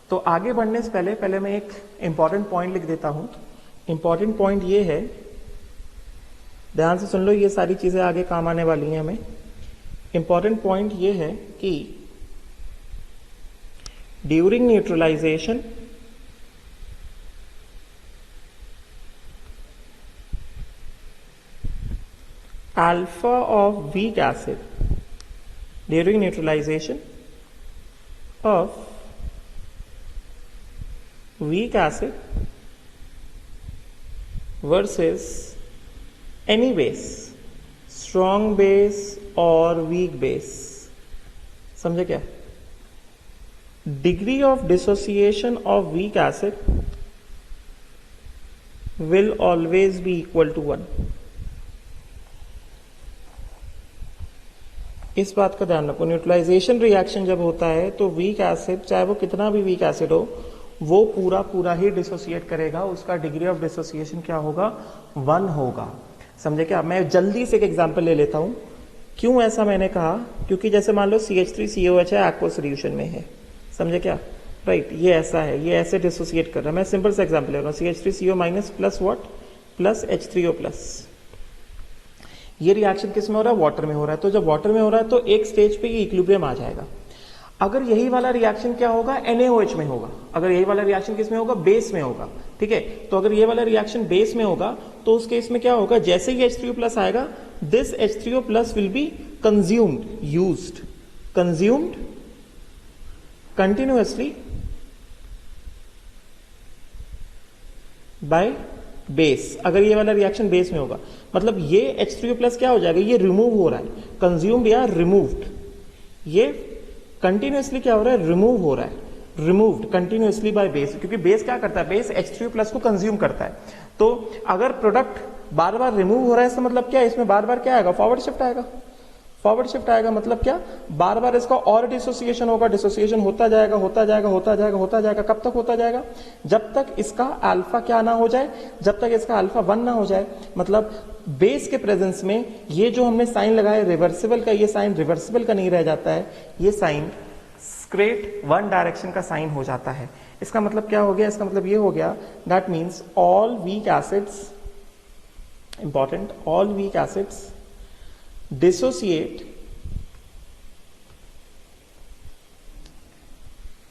तो आगे बढ़ने से पहले मैं एक इंपॉर्टेंट पॉइंट लिख देता हूं। इंपॉर्टेंट पॉइंट ये है ध्यान से सुन लो, ये सारी चीजें आगे काम आने वाली हैं हमें। इंपॉर्टेंट पॉइंट ये है कि during neutralization alpha of weak acid during neutralization of weak acid versus any base, strong base or weak base, समझे क्या? Degree of dissociation of weak acid will always be equal to 1. इस बात का ध्यान रखो, न्यूट्रलाइजेशन रिएक्शन जब होता है तो वीक एसिड, चाहे वो कितना भी वीक एसिड हो, वो पूरा पूरा ही डिसोसिएट करेगा। उसका डिग्री ऑफ डिसोसिएशन क्या होगा? 1 होगा। समझे क्या? मैं जल्दी से एक एग्जांपल ले लेता हूं। क्यों ऐसा मैंने कहा? क्योंकि जैसे मान लो CH3COH है, एक्वा सॉल्यूशन में है, समझे क्या? राइट, ये ऐसा है, ये ऐसे डिसोसिएट कर रहा है। मैं सिंपल सा एग्जांपल ले रहा हूँ, CH3CO- plus what, plus H3O+। ये रिएक्शन किस में हो रहा है? वाटर में हो रहा है। तो जब वाटर में हो रहा है तो एक स्टेज पे ये इक्विलिब्रियम आ जाएगा। अगर यही वाला रिएक्शन क्या होगा? NaOH में होगा। अगर यही वाला रिएक्शन किस में होगा? बेस में होगा। ठीक है, तो अगर ये वाला रिएक्शन बेस में होगा तो उस केस में क्या होगा? जैसे ही H3O+ आएगा, this H3O+ will be consumed, used, consumed continuously by base. अगर ये वाला रिएक्शन बेस में होगा, मतलब ये H3O+ क्या हो जाएगा? ये रिमूव हो रहा है, कंज्यूम्ड या रिमूव्ड। ये कंटिन्यूअसली क्या हो रहा है? रिमूव हो रहा है, रिमूव्ड कंटिन्यूअसली बाय बेस। क्योंकि बेस क्या करता है? बेस H3O+ को कंज्यूम करता है। तो अगर प्रोडक्ट बार बार रिमूव हो रहा है, इसका मतलब क्या है? इसमें बार बार क्या आएगा? फॉरवर्ड शिफ्ट आएगा। फॉरवर्ड शिफ्ट आएगा मतलब क्या? बार बार इसका और डिसोसिएशन होगा, डिसोसिएशन होता जाएगा, होता जाएगा, होता जाएगा, होता जाएगा। कब तक होता जाएगा? जब तक इसका अल्फा क्या ना हो जाए, जब तक इसका अल्फा 1 ना हो जाए। मतलब बेस के प्रेजेंस में ये जो हमने साइन लगाया रिवर्सिबल का, ये साइन रिवर्सिबल का नहीं रह जाता है, ये साइन स्ट्रेट 1 डायरेक्शन का साइन हो जाता है। इसका मतलब क्या हो गया? इसका मतलब ये हो गया, that means all weak acids, important, all weak acids dissociate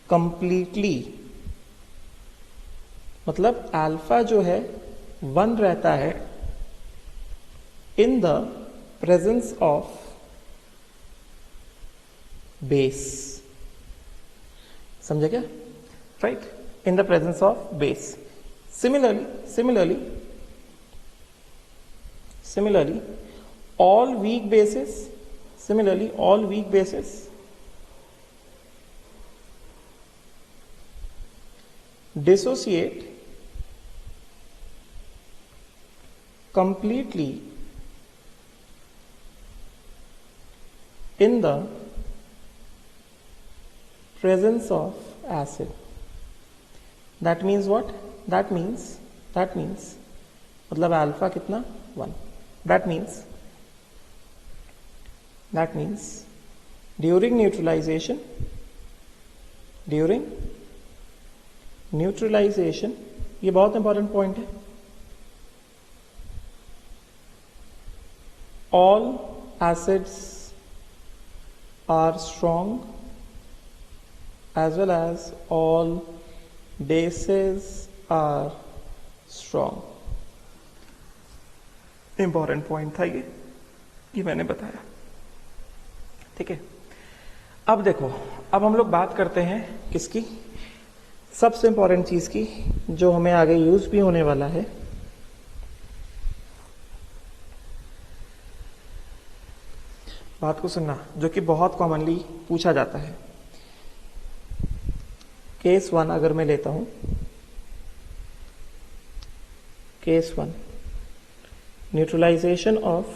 completely। मतलब अल्फा जो है 1 रहता है in the presence of base. समझे क्या? Right, in the presence of base. Similarly all weak bases dissociate completely in the presence of acid। that means what? that means मतलब alpha कितना? 1। that means during neutralization, ये बहुत important point है, all acids are strong as well as all bases are strong। Important point था ये मैंने बताया। ठीक है, अब देखो, अब हम लोग बात करते हैं किसकी? सबसे इंपॉर्टेंट चीज की, जो हमें आगे यूज भी होने वाला है। बात को सुनना, जो कि बहुत कॉमनली पूछा जाता है। केस 1 अगर मैं लेता हूं, case 1, neutralization of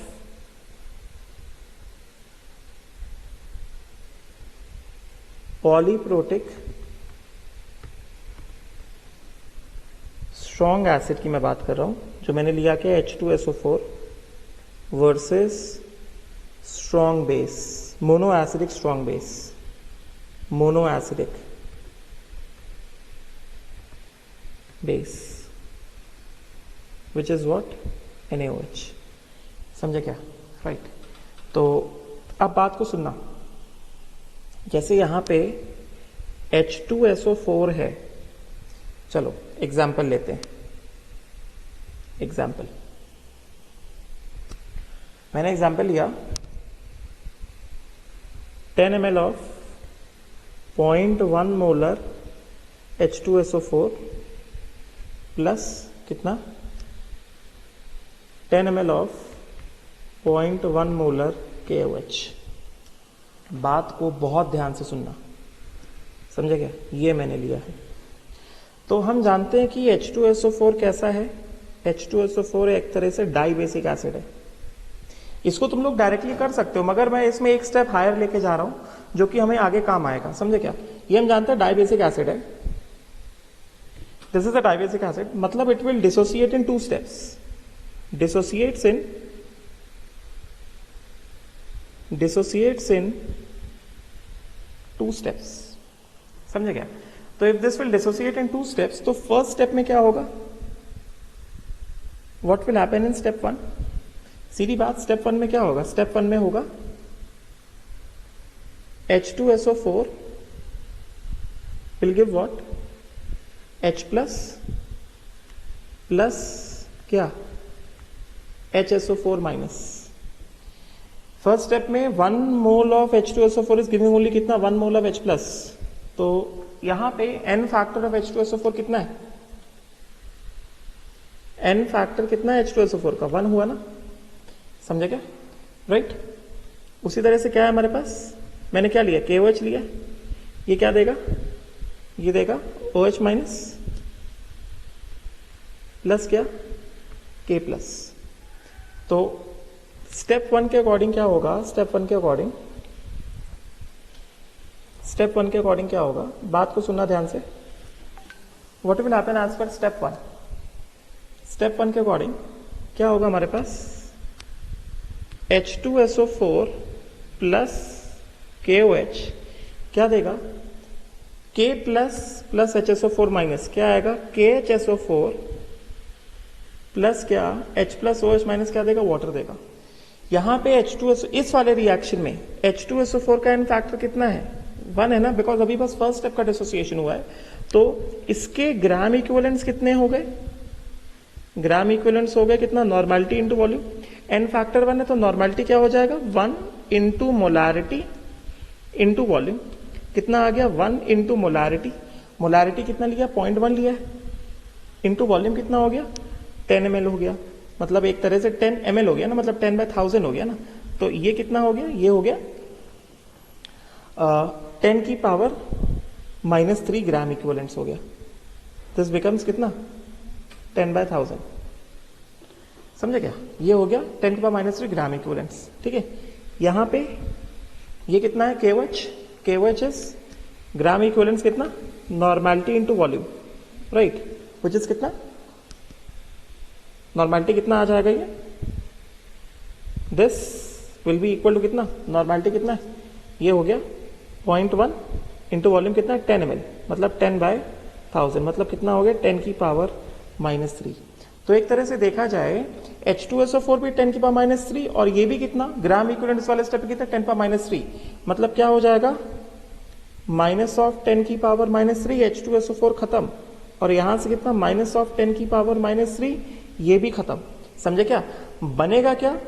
polyprotic strong acid की मैं बात कर रहा हूं, जो मैंने लिया क्या? H2SO4 versus strong base, mono acidic strong base, mono acidic base, which is what? NaOH। समझे क्या? राइट। तो अब बात को सुनना, जैसे यहां पे H2SO4 है, चलो एग्जाम्पल लेते हैं। एग्जाम्पल, मैंने एग्जाम्पल लिया 10 ml of 0.1 molar H2SO4 plus कितना 10 ml ऑफ 0.1 मोलर KOH। बात को बहुत ध्यान से सुनना, समझे क्या? ये मैंने लिया है। तो हम जानते हैं कि H2SO4 कैसा है? H2SO4 एक तरह से डाई बेसिक एसिड है। इसको तुम लोग डायरेक्टली कर सकते हो, मगर मैं इसमें एक स्टेप हायर लेके जा रहा हूं जो कि हमें आगे काम आएगा, समझे क्या? ये हम जानते हैं डाई बेसिक एसिड है, this is a dibasic acid, मतलब it will dissociate in 2 steps, dissociates in 2 steps, समझे क्या? तो if this will dissociate in 2 steps, तो फर्स्ट स्टेप में क्या होगा? What will happen in step 1? सीधी बात, स्टेप 1 में क्या होगा? स्टेप 1 में होगा H2SO4 will give what? H plus क्या? HSO4 minus. फर्स्ट स्टेप में 1 mole of H2SO4 is giving only कितना? 1 मोल ऑफ H प्लस। तो यहां पे N फैक्टर ऑफ H2SO4 कितना है? N फैक्टर कितना है H2SO4 का? 1 हुआ ना, समझे क्या? राइट। उसी तरह से क्या है हमारे पास? मैंने क्या लिया? KOH लिया। ये क्या देगा? ये देगा OH माइनस प्लस क्या? K plus. तो स्टेप 1 के अकॉर्डिंग क्या होगा? स्टेप 1 के अकॉर्डिंग क्या होगा? बात को सुनना ध्यान से। What will happen as per step 1? Step 1 के अकॉर्डिंग क्या होगा हमारे पास? H2SO4 प्लस KOH क्या देगा? K प्लस HSO4 माइनस क्या आएगा? KHSO4 प्लस क्या? H प्लस OH माइनस क्या देगा? वाटर देगा। यहां पे H2SO, इस वाले रिएक्शन में H2SO4 का N फैक्टर कितना है? 1 है ना, बिकॉज अभी बस फर्स्ट स्टेप का डिसोसिएशन हुआ है। तो इसके ग्राम इक्विवेलेंट्स कितने हो गए? ग्राम इक्विवेलेंट्स हो गए कितना? Normality into volume. N factor 1 है तो नॉर्मैलिटी क्या हो जाएगा? 1 इंटू मोलारिटी इंटू वॉल्यूम। कितना आ गया? 1 इंटू मोलारिटी। मोलारिटी कितना लिया? 0.1 लिया है। इंटू वॉल्यूम कितना हो गया? 10 ml हो गया, मतलब एक तरह से 10 ml हो गया ना, मतलब 10/1000 हो गया ना। तो ये कितना हो गया? ये हो गया 10 की पावर -3 ग्राम इक्विवेलेंट्स हो गया। दिस बिकम्स कितना? 10/1000, समझे क्या? ये हो गया 10 की पावर -3 ग्राम इक्विवेलेंट्स। ठीक है, यहां पे ये कितना है? KOH इज ग्राम इक्विवेलेंट्स कितना? Normality into volume, right, which is कितना? नॉर्मैलिटी कितना आ जाएगा? ये this will be equal to कितना? नॉर्मैलिटी कितना है? ये हो गया 0.1 इंटू वॉल्यूम कितना है? 10 ml, मतलब 10/1000, मतलब कितना हो गया? 10 की पावर -3। तो एक तरह से देखा जाए H2SO4 भी 10 की पावर -3 और ये भी कितना? ग्राम इक्विवेलेंट्स वाले स्टेप कितना? 10 पावर -3, मतलब क्या हो जाएगा? माइनस ऑफ 10 की पावर -3 H2SO4 खत्म, और यहां से कितना? माइनस ऑफ 10 की पावर -3 ये भी खत्म। समझे क्या? बनेगा क्या?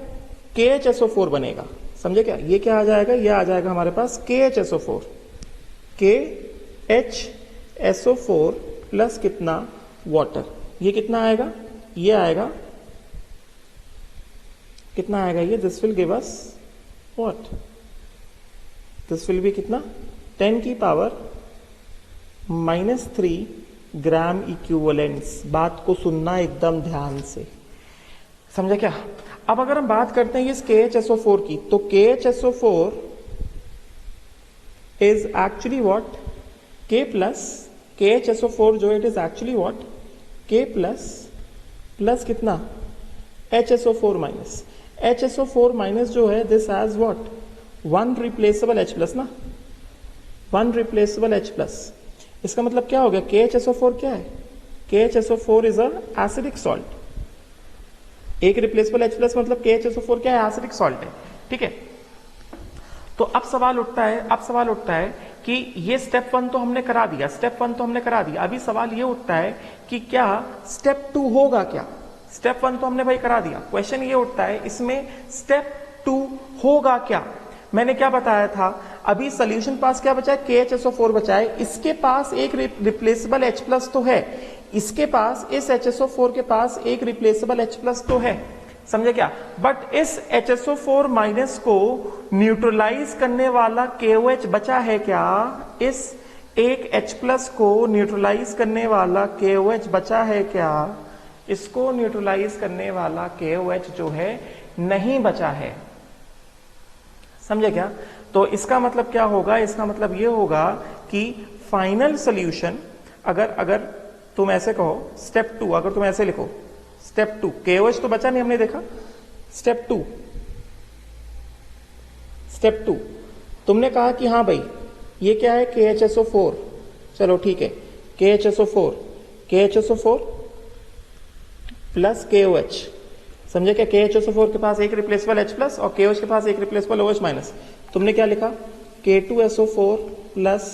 KHSO4 बनेगा। समझे क्या? ये क्या आ जाएगा? ये आ जाएगा हमारे पास KHSO4, KHSO4 प्लस कितना? वाटर। ये कितना आएगा? ये आएगा कितना आएगा? ये this will give us what? This will B कितना? 10 की पावर -3 ग्राम इक्विवेलेंट्स। बात को सुनना एकदम ध्यान से, समझे क्या? अब अगर हम बात करते हैं इस KHSO4 की, तो KHSO4 is actually what? K plus KHSO4 जो it is actually what? K plus कितना? HSO4 minus. HSO4 माइनस जो है this has what? 1 replaceable H plus ना, 1 रिप्लेसेबल H प्लस। इसका मतलब क्या हो गया? KHSO4 क्या है? KHSO4 is a acidic salt. एक रिप्लेसेबल H प्लस मतलब KHSO4 क्या है, एसिडिक सॉल्ट है, ठीक है। तो अब सवाल उठता है कि ये स्टेप 1 तो हमने करा दिया, अभी सवाल ये उठता है कि क्या स्टेप 2 होगा क्या। स्टेप 1 तो हमने भाई करा दिया, क्वेश्चन ये उठता है इसमें स्टेप 2 होगा क्या। मैंने क्या बताया था, अभी सोल्यूशन पास क्या बचा है, KHSO4 बचा है, इसके पास एक रिप्लेसेबल H प्लस तो है, इसके पास इस HSO4 के पास एक रिप्लेसेबल H प्लस तो है, समझे क्या। बट इस HSO4 माइनस को न्यूट्रलाइज करने वाला KOH बचा है क्या, इस एक H प्लस को न्यूट्रलाइज करने वाला KOH बचा है क्या, इसको न्यूट्रलाइज करने वाला KOH जो है नहीं बचा है, समझे क्या। तो इसका मतलब क्या होगा, इसका मतलब ये होगा कि फाइनल सोल्यूशन, अगर तुम ऐसे कहो स्टेप 2, अगर तुम ऐसे लिखो स्टेप 2, KOH तो बचा नहीं हमने देखा, स्टेप 2 तुमने कहा कि हाँ भाई ये क्या है, KHSO4, चलो ठीक है, KHSO4 प्लस KOH, समझे क्या। KHSO4 के पास एक रिप्लेसेबल H प्लस और KOH के पास एक रिप्लेसेबल OH माइनस, तुमने क्या लिखा, K2SO4 प्लस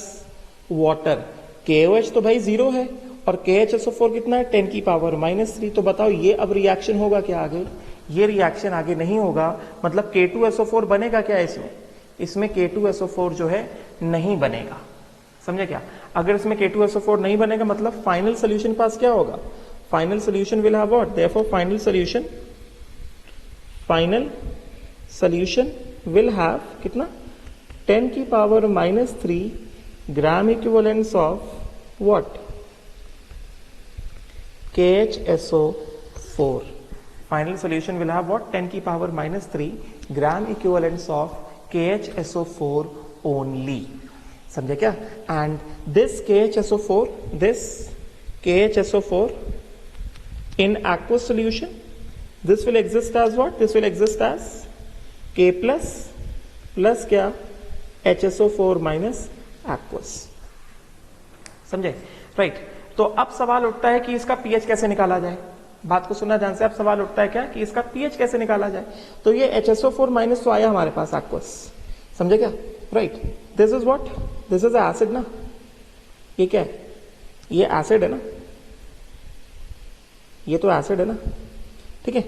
वाटर। KOH तो भाई 0 है और KHSO4 कितना है, 10 की पावर -3। तो बताओ ये अब रिएक्शन होगा क्या आगे, ये रिएक्शन आगे नहीं होगा, मतलब K2SO4 बनेगा क्या इसमें K2SO4 जो है नहीं बनेगा, समझे क्या। अगर इसमें K2SO4 नहीं बनेगा मतलब फाइनल सोल्यूशन पास क्या होगा, final solution will have what, therefore final solution will have कितना, 10 की power -3 gram equivalence of what, KHSO4। Final solution will have what, 10 की power -3 gram equivalence of KHSO4 only, समझे क्या। And this KHSO4 in aqueous solution, this will exist as what, this will exist as K plus क्या, HSO4 minus aqueous, समझे, right. तो अब सवाल उठता है कि इसका pH कैसे निकाला जाए, बात को सुनना ध्यान से। अब सवाल उठता है क्या कि इसका pH कैसे निकाला जाए। तो ये HSO4 माइनस तो आया हमारे पास aqueous, समझे क्या, right. This is what, this is acid ना, ये क्या है, ये एसिड है ना, ये तो एसिड है ना, ठीक है,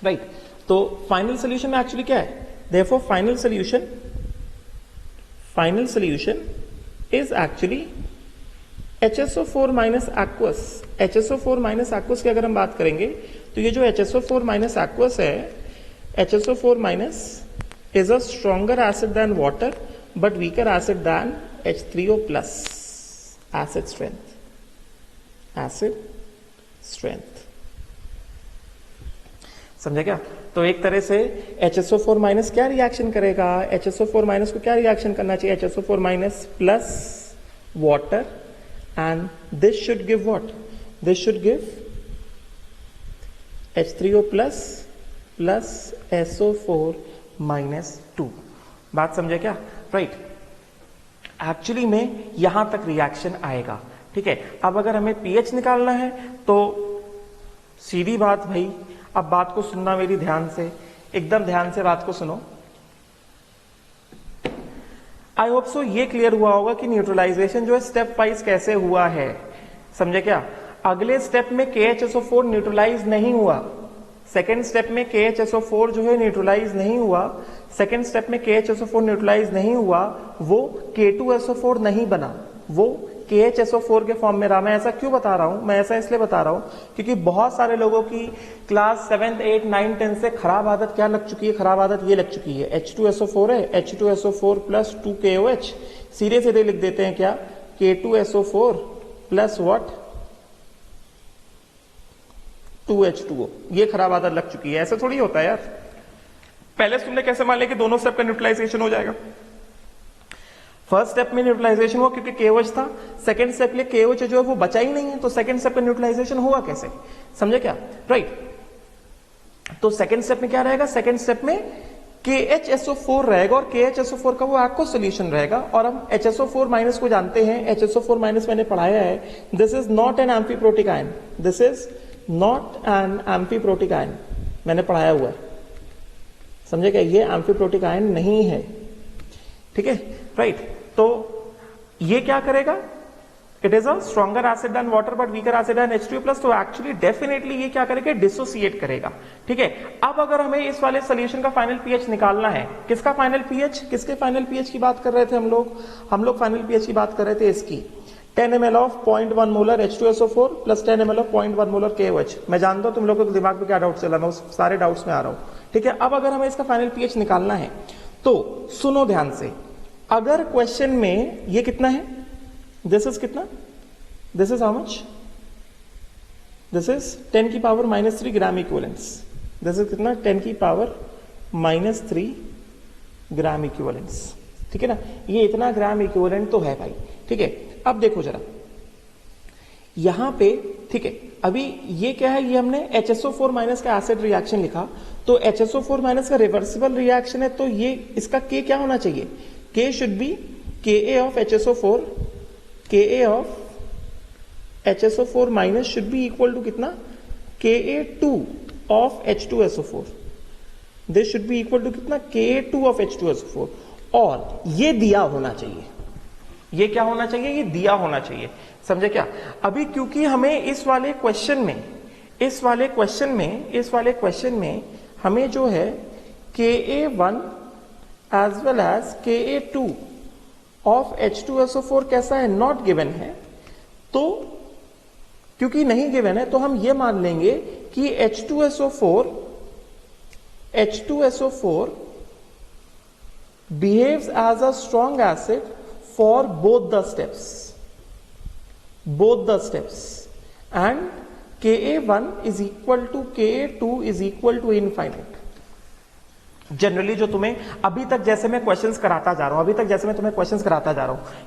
राइट। तो फाइनल सोल्यूशन में एक्चुअली क्या है, therefore final solution is actually HSO4 minus aqueous. HSO4 minus aqueous की अगर हम बात करेंगे तो ये जो HSO4 माइनस एक्वस है, HSO4 minus is a stronger acid than water but weaker acid than H3O plus, acid strength, समझे क्या। तो एक तरह से HSO4 माइनस क्या रिएक्शन करेगा, HSO4 माइनस को क्या रिएक्शन करना चाहिए, HSO4 minus plus water and this should give what, this should give H3O plus SO4 minus 2। बात समझे क्या, राइट। एक्चुअली में यहां तक रिएक्शन आएगा, ठीक है। अब अगर हमें pH निकालना है तो सीधी बात भाई, अब बात को सुनना मेरी ध्यान से, एकदम ध्यान से बात को सुनो। आई होप सो ये क्लियर हुआ होगा कि न्यूट्रलाइजेशन जो है स्टेप वाइज कैसे हुआ है, समझे क्या। अगले स्टेप में KHSO4 न्यूट्रलाइज नहीं हुआ, सेकेंड स्टेप में KHSO4 जो है न्यूट्रलाइज नहीं हुआ, सेकेंड स्टेप में KHSO4 न्यूट्रलाइज नहीं हुआ, वो K2SO4 नहीं बना, वो KHSO4 के फॉर्म में रहा। मैं ऐसा क्यों बता रहा हूं, मैं ऐसा इसलिए बता रहा हूं क्योंकि बहुत सारे लोगों की क्लास 7th 8 9 10 से खराब आदत क्या लग चुकी है, खराब आदत ये लग चुकी है, H2SO4 है, H2SO4 प्लस 2KOH, सीधे सीधे लिख देते हैं क्या, K2SO4 प्लस व्हाट, 2H2O। ये खराब आदत लग चुकी है, ऐसा थोड़ी होता है यार। पहले तुमने कैसे मान लिया कि दोनों स्टेप का न्यूट्रलाइजेशन हो जाएगा। फर्स्ट स्टेप में न्यूट्रलाइजेशन हुआ क्योंकि KOH था, सेकंड स्टेप में KOH जो है वो बचा ही नहीं है, तो सेकंड स्टेप में न्यूट्रलाइजेशन हुआ कैसे, समझे क्या, राइट। तो सेकंड स्टेप में क्या रहेगा, सेकंड स्टेप में KHSO4 रहेगा और KHSO4 का वो एक्वस सॉल्यूशन रहेगा। और हम HSO4 माइनस को जानते हैं, HSO4 माइनस मैंने पढ़ाया है, this is not an amphiprotic ion, this is not an amphiprotic ion, मैंने पढ़ाया हुआ है, समझे क्या, ये एम्फीप्रोटिक आयन नहीं है, ठीक है, राइट। तो ये क्या करेगा, it is a stronger acid than water but weaker acid than H2O+, तो एक्चुअली डेफिनेटली ये क्या करेगा, डिसोसिएट करेगा, ठीक है। अब अगर हमें इस वाले सोल्यूशन का फाइनल पीएच निकालना है, किसका फाइनल पीएच, किसके फाइनल पीएच की बात कर रहे थे हम लोग फाइनल पीएच की बात कर रहे थे इसकी, 10 ml of 0.1 molar H2SO4 plus 10 ml of 0.1 molar KOH। मैं जानता हूं तुम लोगों के दिमाग में क्या डाउट चल रहा है, मैं उस सारे डाउट्स में आ रहा हूं, ठीक है। अब अगर हमें इसका फाइनल पीएच निकालना है तो सुनो ध्यान से, अगर क्वेश्चन में ये कितना है, दिस इज कितना, this is how much, this is 10 की power -3 gram equivalence, this is कितना, 10 की पावर -3 ग्राम इक्विवेलेंस, ठीक है ना, ये इतना ग्राम इक्विवेलेंट तो है भाई, ठीक है। अब देखो जरा यहां पे, ठीक है, अभी ये क्या है, ये हमने HSO4- का एसिड रिएक्शन लिखा, तो HSO4- का रिवर्सिबल रिएक्शन है, तो ये इसका K क्या होना चाहिए, K should be Ka of HSO4, Ka of HSO4- should be equal to कितना, Ka2 of H2SO4, this should be equal to कितना, Ka2 ऑफ H2SO4, और ये दिया होना चाहिए, ये क्या होना चाहिए, ये दिया होना चाहिए, समझे क्या। अभी क्योंकि हमें इस वाले क्वेश्चन में हमें जो है Ka1 as well as Ka2 of H2SO4 कैसा है, नॉट गिवन है, तो क्योंकि नहीं गिवन है तो हम ये मान लेंगे कि H2SO4 behaves as a strong acid for both the steps, and Ka1 is equal to Ka2 is equal to infinite। Generally जो तुम्हें अभी तक जैसे मैं क्वेश्चंस कराता जा रहा हूं,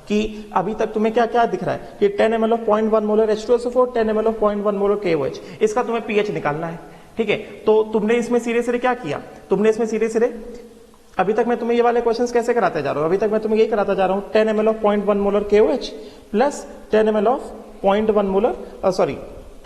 कि अभी तक तुम्हें क्या क्या दिख रहा है कि 10 ml of 0.1 molar H2SO4, 10 ml of 0.1 molar KOH, इसका तुम्हें पीएच निकालना है, ठीक है। तो तुमने इसमें सिरे क्या किया, अभी तक मैं तुम्हें ये वाले क्वेश्चंस कैसे कराते जा रहा हूं, अभी तक मैं तुम्हें यही कराता जा रहा हूं, 10 ml of 0.1 molar KOH plus 10 ml of 0.1 molar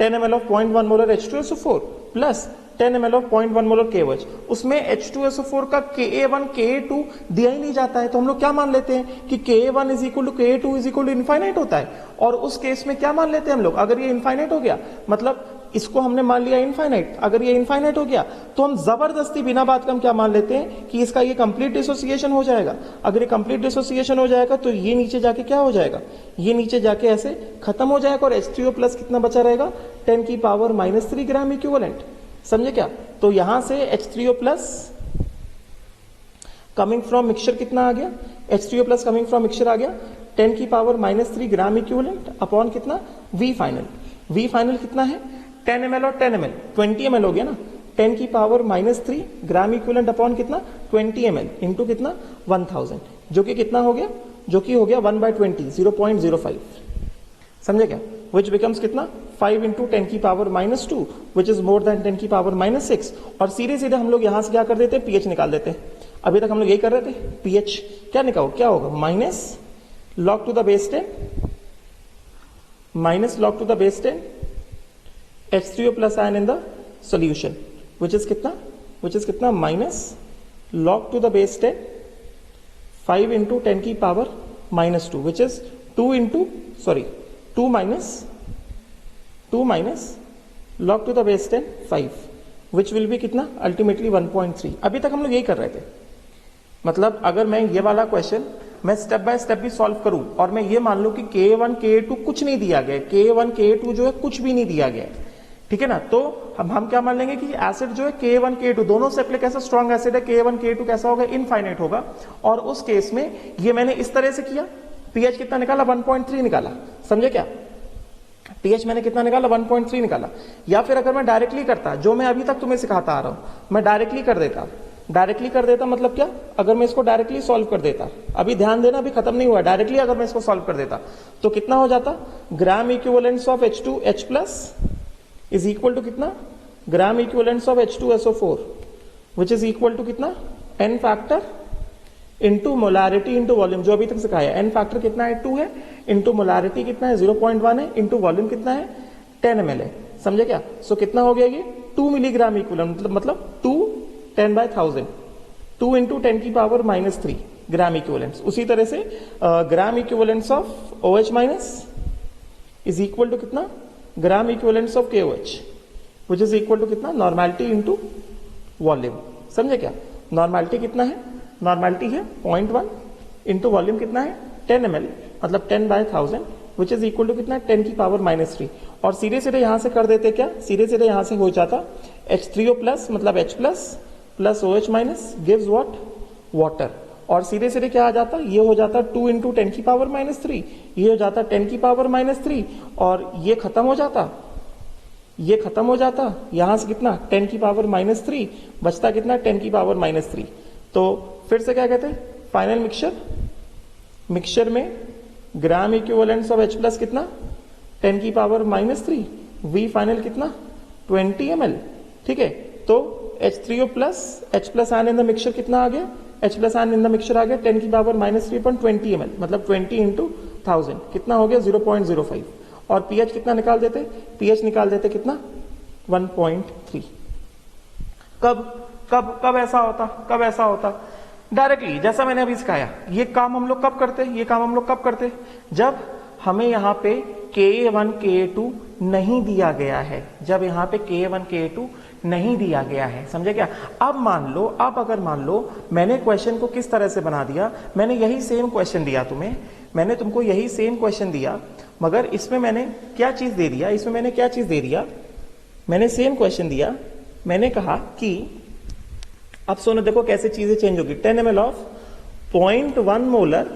10 ml of 0.1 molar H2SO4 plus 10 ml of 0.1 molar KOH, उसमें H2SO4 का Ka1 Ka2 दिया ही नहीं जाता है, तो हम लोग क्या मान लेते हैं कि Ka1 is equal to Ka2 is equal to infinite होता है, और उस केस में क्या मान लेते हैं हम लोग, अगर ये इनफाइनाइट हो गया, मतलब इसको हमने मान लिया इनफाइनाइट, अगर ये इनफाइनाइट हो गया तो हम जबरदस्ती बिना बात का हम क्या मान लेते हैं कि इसका ये कंप्लीट डिसोसिएशन हो जाएगा। अगर ये कंप्लीट डिसोसिएशन हो जाएगा तो ये नीचे जाके क्या हो जाएगा, ये नीचे जाके ऐसे खत्म हो जाएगा, और H3O+ कितना बचा रहेगा, 10 की पावर -3 ग्राम इक्विवेलेंट, समझे क्या। तो यहां से H3O+ कमिंग फ्रॉम मिक्सचर कितना आ गया, H3O+ कमिंग फ्रॉम मिक्सचर आ गया 10 की पावर -3 ग्राम इक्विवेलेंट अपॉन कितना, V फाइनल कितना है, 10 ml और 10 ml 20 ml हो गया ना, 10 की पावर -3 ग्राम इक्विवेलेंट अपॉन कितना, 20 ml इंटू कितना, 1000, जो कि कितना हो गया, जो कि हो गया 1/20, 0.05, समझे क्या, which becomes कितना, 5 into 10 की power -2 which is more than 10 की पावर -6, और सीधे हम लोग यहां से क्या कर देते हैं, पीएच निकाल देते हैं। अभी तक हम लोग यही कर रहे थे, पीएच क्या निकालो, क्या होगा, minus log to the base 10 H3O+ ion in the solution, which is कितना, minus log to the base 10 5 into 10 की power -2 which is 2 minus log to the base 10 5 which will be कितना, अल्टीमेटली 1.3। अभी तक हम लोग यही कर रहे थे, मतलब अगर मैं ये वाला क्वेश्चन मैं स्टेप बाय स्टेप भी सॉल्व करूं और मैं ये मान लूं कि Ka1 Ka2 कुछ नहीं दिया गया, Ka1 Ka2 जो है कुछ भी नहीं दिया गया, ठीक है ना, तो हम क्या मान लेंगे कि एसिड जो है Ka1 Ka2 दोनों सेपले कैसा स्ट्रॉन्ग एसिड है, Ka1 Ka2 कैसा होगा, इनफाइनाइट होगा, और उस केस में ये मैंने इस तरह से किया, पीएच कितना निकाला, 1.3 निकाला, समझे क्या, पीएच मैंने कितना निकाला, 1.3 निकाला। या फिर अगर मैं डायरेक्टली करता, जो मैं अभी तक तुम्हें सिखाता आ रहा हूं, मैं डायरेक्टली कर देता मतलब क्या, अगर मैं इसको डायरेक्टली सॉल्व कर देता, अभी ध्यान देना अभी खत्म नहीं हुआ, डायरेक्टली अगर मैं इसको सॉल्व कर देता तो कितना हो जाता, gram equivalence of H2H+ is equal to कितना, gram equivalence of H2SO4 which is equal to कितना, n factor into molarity into volume, जो अभी तक सिखाया, n फैक्टर कितना है, 2 है, इंटू मोलारिटी कितना है, 0.1 है, इंटू वॉल्यूम कितना है, 10 ml है, समझे क्या? सो कितना हो गया ये 2 मिलीग्राम इक्विवेलेंट, मतलब 2 10/1000, 2 इंटू 10 की पावर -3 ग्राम इक्विवेलेंट्स। उसी तरह से gram equivalents of OH minus is equal to कितना? Gram equivalents of KOH which is equal to कितना? Normality into volume. समझे क्या? नॉर्मेलिटी कितना है? नॉर्मेलिटी है 0.1 इंटू वॉल्यूम कितना है 10 ml, मतलब 10/1000 विच इज इक्वल टू कितना? 10 की पावर -3। और सीधे सीधे यहां से कर देते क्या? सीधे सीधे यहां से हो जाता H3O प्लस मतलब H plus OH minus gives what? Water. और सीधे सीधे क्या आ जाता? ये हो जाता 2 इंटू 10 की पावर -3, ये हो जाता 10 की पावर -3, और ये खत्म हो जाता, ये खत्म हो जाता यहां से कितना? 10 की पावर -3, बचता कितना? 10 की पावर -3। तो फिर से क्या कहते हैं? फाइनल मिक्सचर में ग्राम इक्विवेलेंट्स ऑफ H प्लस कितना? 10 की पावर -3, V फाइनल कितना? 20 ml। ठीक है, तो H3O plus H plus ion in the mixture कितना आ गया? H plus ion in the mixture आ गया 10 की पावर -3.20 ml, मतलब 20 इंटू 1000 कितना हो गया? 0.05। और pH कितना निकाल देते? pH निकाल देते कितना? 1.3। कब ऐसा होता? कब ऐसा होता? डायरेक्टली, जैसा मैंने अभी सिखाया। ये काम हम लोग कब करते? ये काम हम लोग कब करते? जब हमें यहाँ पे Ka1 Ka2 नहीं दिया गया है, जब यहाँ पे Ka1 Ka2 नहीं दिया गया है। समझे क्या? अब मान लो, अब अगर मान लो मैंने क्वेश्चन को किस तरह से बना दिया, मैंने यही सेम क्वेश्चन दिया तुम्हें, मैंने तुमको यही सेम क्वेश्चन दिया, मगर इसमें मैंने क्या चीज दे दिया? इसमें मैंने क्या चीज दे दिया? मैंने सेम क्वेश्चन दिया, मैंने कहा कि अब सुनो, देखो कैसे चीजें चेंज होगी। 10 ml of 0.1 molar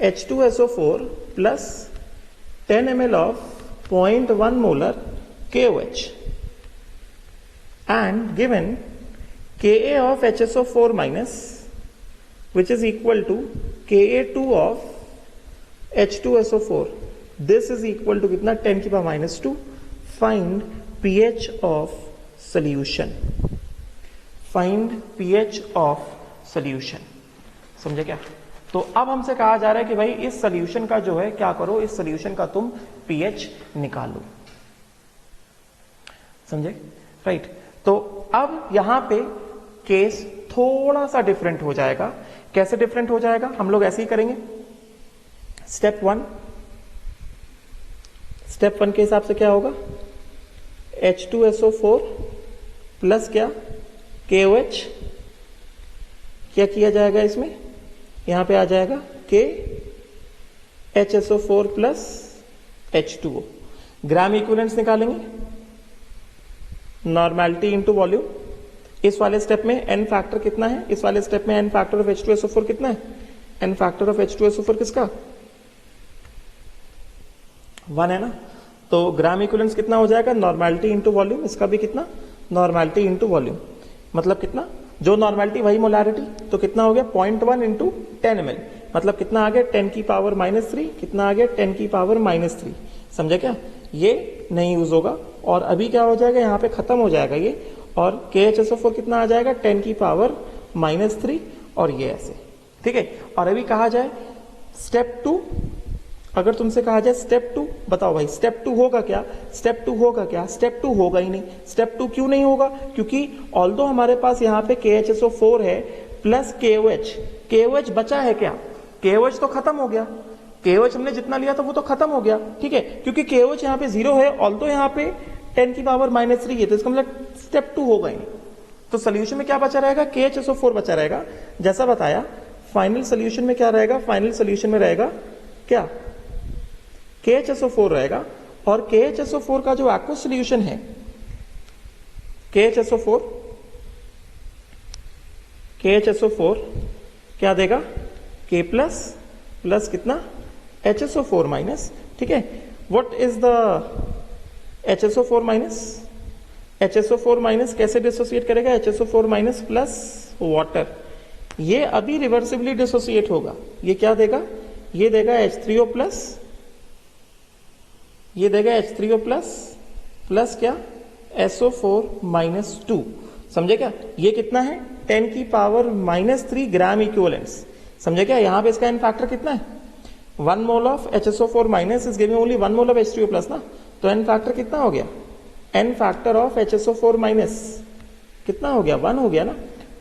H2SO4 plus 10 ml of 0.1 molar KOH and given Ka of HSO4 minus which is equal to Ka2 of H2SO4. This is equal to कितना? 10 की power -2। Find pH of solution. Find pH of solution. समझे क्या? तो अब हमसे कहा जा रहा है कि भाई इस सोल्यूशन का जो है क्या करो, इस सोल्यूशन का तुम pH निकालो। समझे? राइट। तो अब यहां पे केस थोड़ा सा डिफरेंट हो जाएगा। कैसे डिफरेंट हो जाएगा? हम लोग ऐसे ही करेंगे। स्टेप वन के हिसाब से क्या होगा? H2SO4 प्लस क्या? KOH। क्या किया जाएगा इसमें? यहां पे आ जाएगा K HSO4 प्लस H2O। ग्राम इक्विवेलेंट्स निकालेंगे, नॉर्मेलिटी इंटू वॉल्यूम। इस वाले स्टेप में n फैक्टर कितना है? इस वाले स्टेप में n फैक्टर ऑफ H2SO4 कितना है? n फैक्टर ऑफ H2SO4 किसका? 1 है ना। तो ग्राम इक्विवेलेंट्स कितना हो जाएगा? Normality into volume. इसका भी कितना? नॉर्मेलिटी इंटू वॉल्यूम, मतलब कितना? जो नॉर्मेलिटी वही मोलारिटी, तो कितना हो गया? 0.1 इंटू 10 ml, मतलब कितना आ गया? 10 की पावर -3। कितना आ गया? 10 की पावर -3। समझे क्या? ये नहीं यूज होगा। और अभी क्या हो जाएगा? यहाँ पे खत्म हो जाएगा ये, और KHSO4 कितना आ जाएगा? 10 की पावर -3, और ये ऐसे। ठीक है। और अभी कहा जाए स्टेप 2, अगर तुमसे कहा जाए स्टेप 2, बताओ भाई स्टेप 2 होगा क्या? स्टेप 2 होगा क्या? स्टेप 2 होगा ही नहीं। स्टेप 2 क्यों नहीं होगा? क्योंकि ऑल्दो हमारे पास यहाँ पे KHSO4 है प्लस KOH बचा है क्या? KOH तो खत्म हो गया। KOH हमने जितना लिया था वो तो खत्म हो गया। ठीक है, क्योंकि KOH यहाँ पे 0 है, ऑल्दो यहाँ पे 10 की पावर -3 है, तो इसका मतलब स्टेप 2 होगा ही नहीं। तो सोल्यूशन में क्या बचा रहेगा? KHSO4 बचा रहेगा। जैसा बताया, फाइनल सोल्यूशन में क्या रहेगा? फाइनल सोल्यूशन में रहेगा क्या? KHSO4 रहेगा। और KHSO4 का जो एक्वस सोल्यूशन है, KHSO4 क्या देगा? K प्लस कितना? HSO4 minus. ठीक है, what is the HSO4 minus? HSO4 minus कैसे डिसोसिएट करेगा? HSO4 minus plus water. ये अभी रिवर्सिबली डिसोसिएट होगा। ये क्या देगा? ये देगा H3O प्लस, ये देगा H3O प्लस क्या? SO4 -2। समझे क्या? ये कितना है? 10 की पावर -3 ग्राम इक्विवेलेंट्स। समझे क्या? यहां पे इसका n फैक्टर कितना है? 1 mole of HSO4 minus is giving only 1 mole of H3O plus ना, तो n फैक्टर कितना हो गया, n factor of HSO4 minus कितना हो गया, 1 हो गया ना।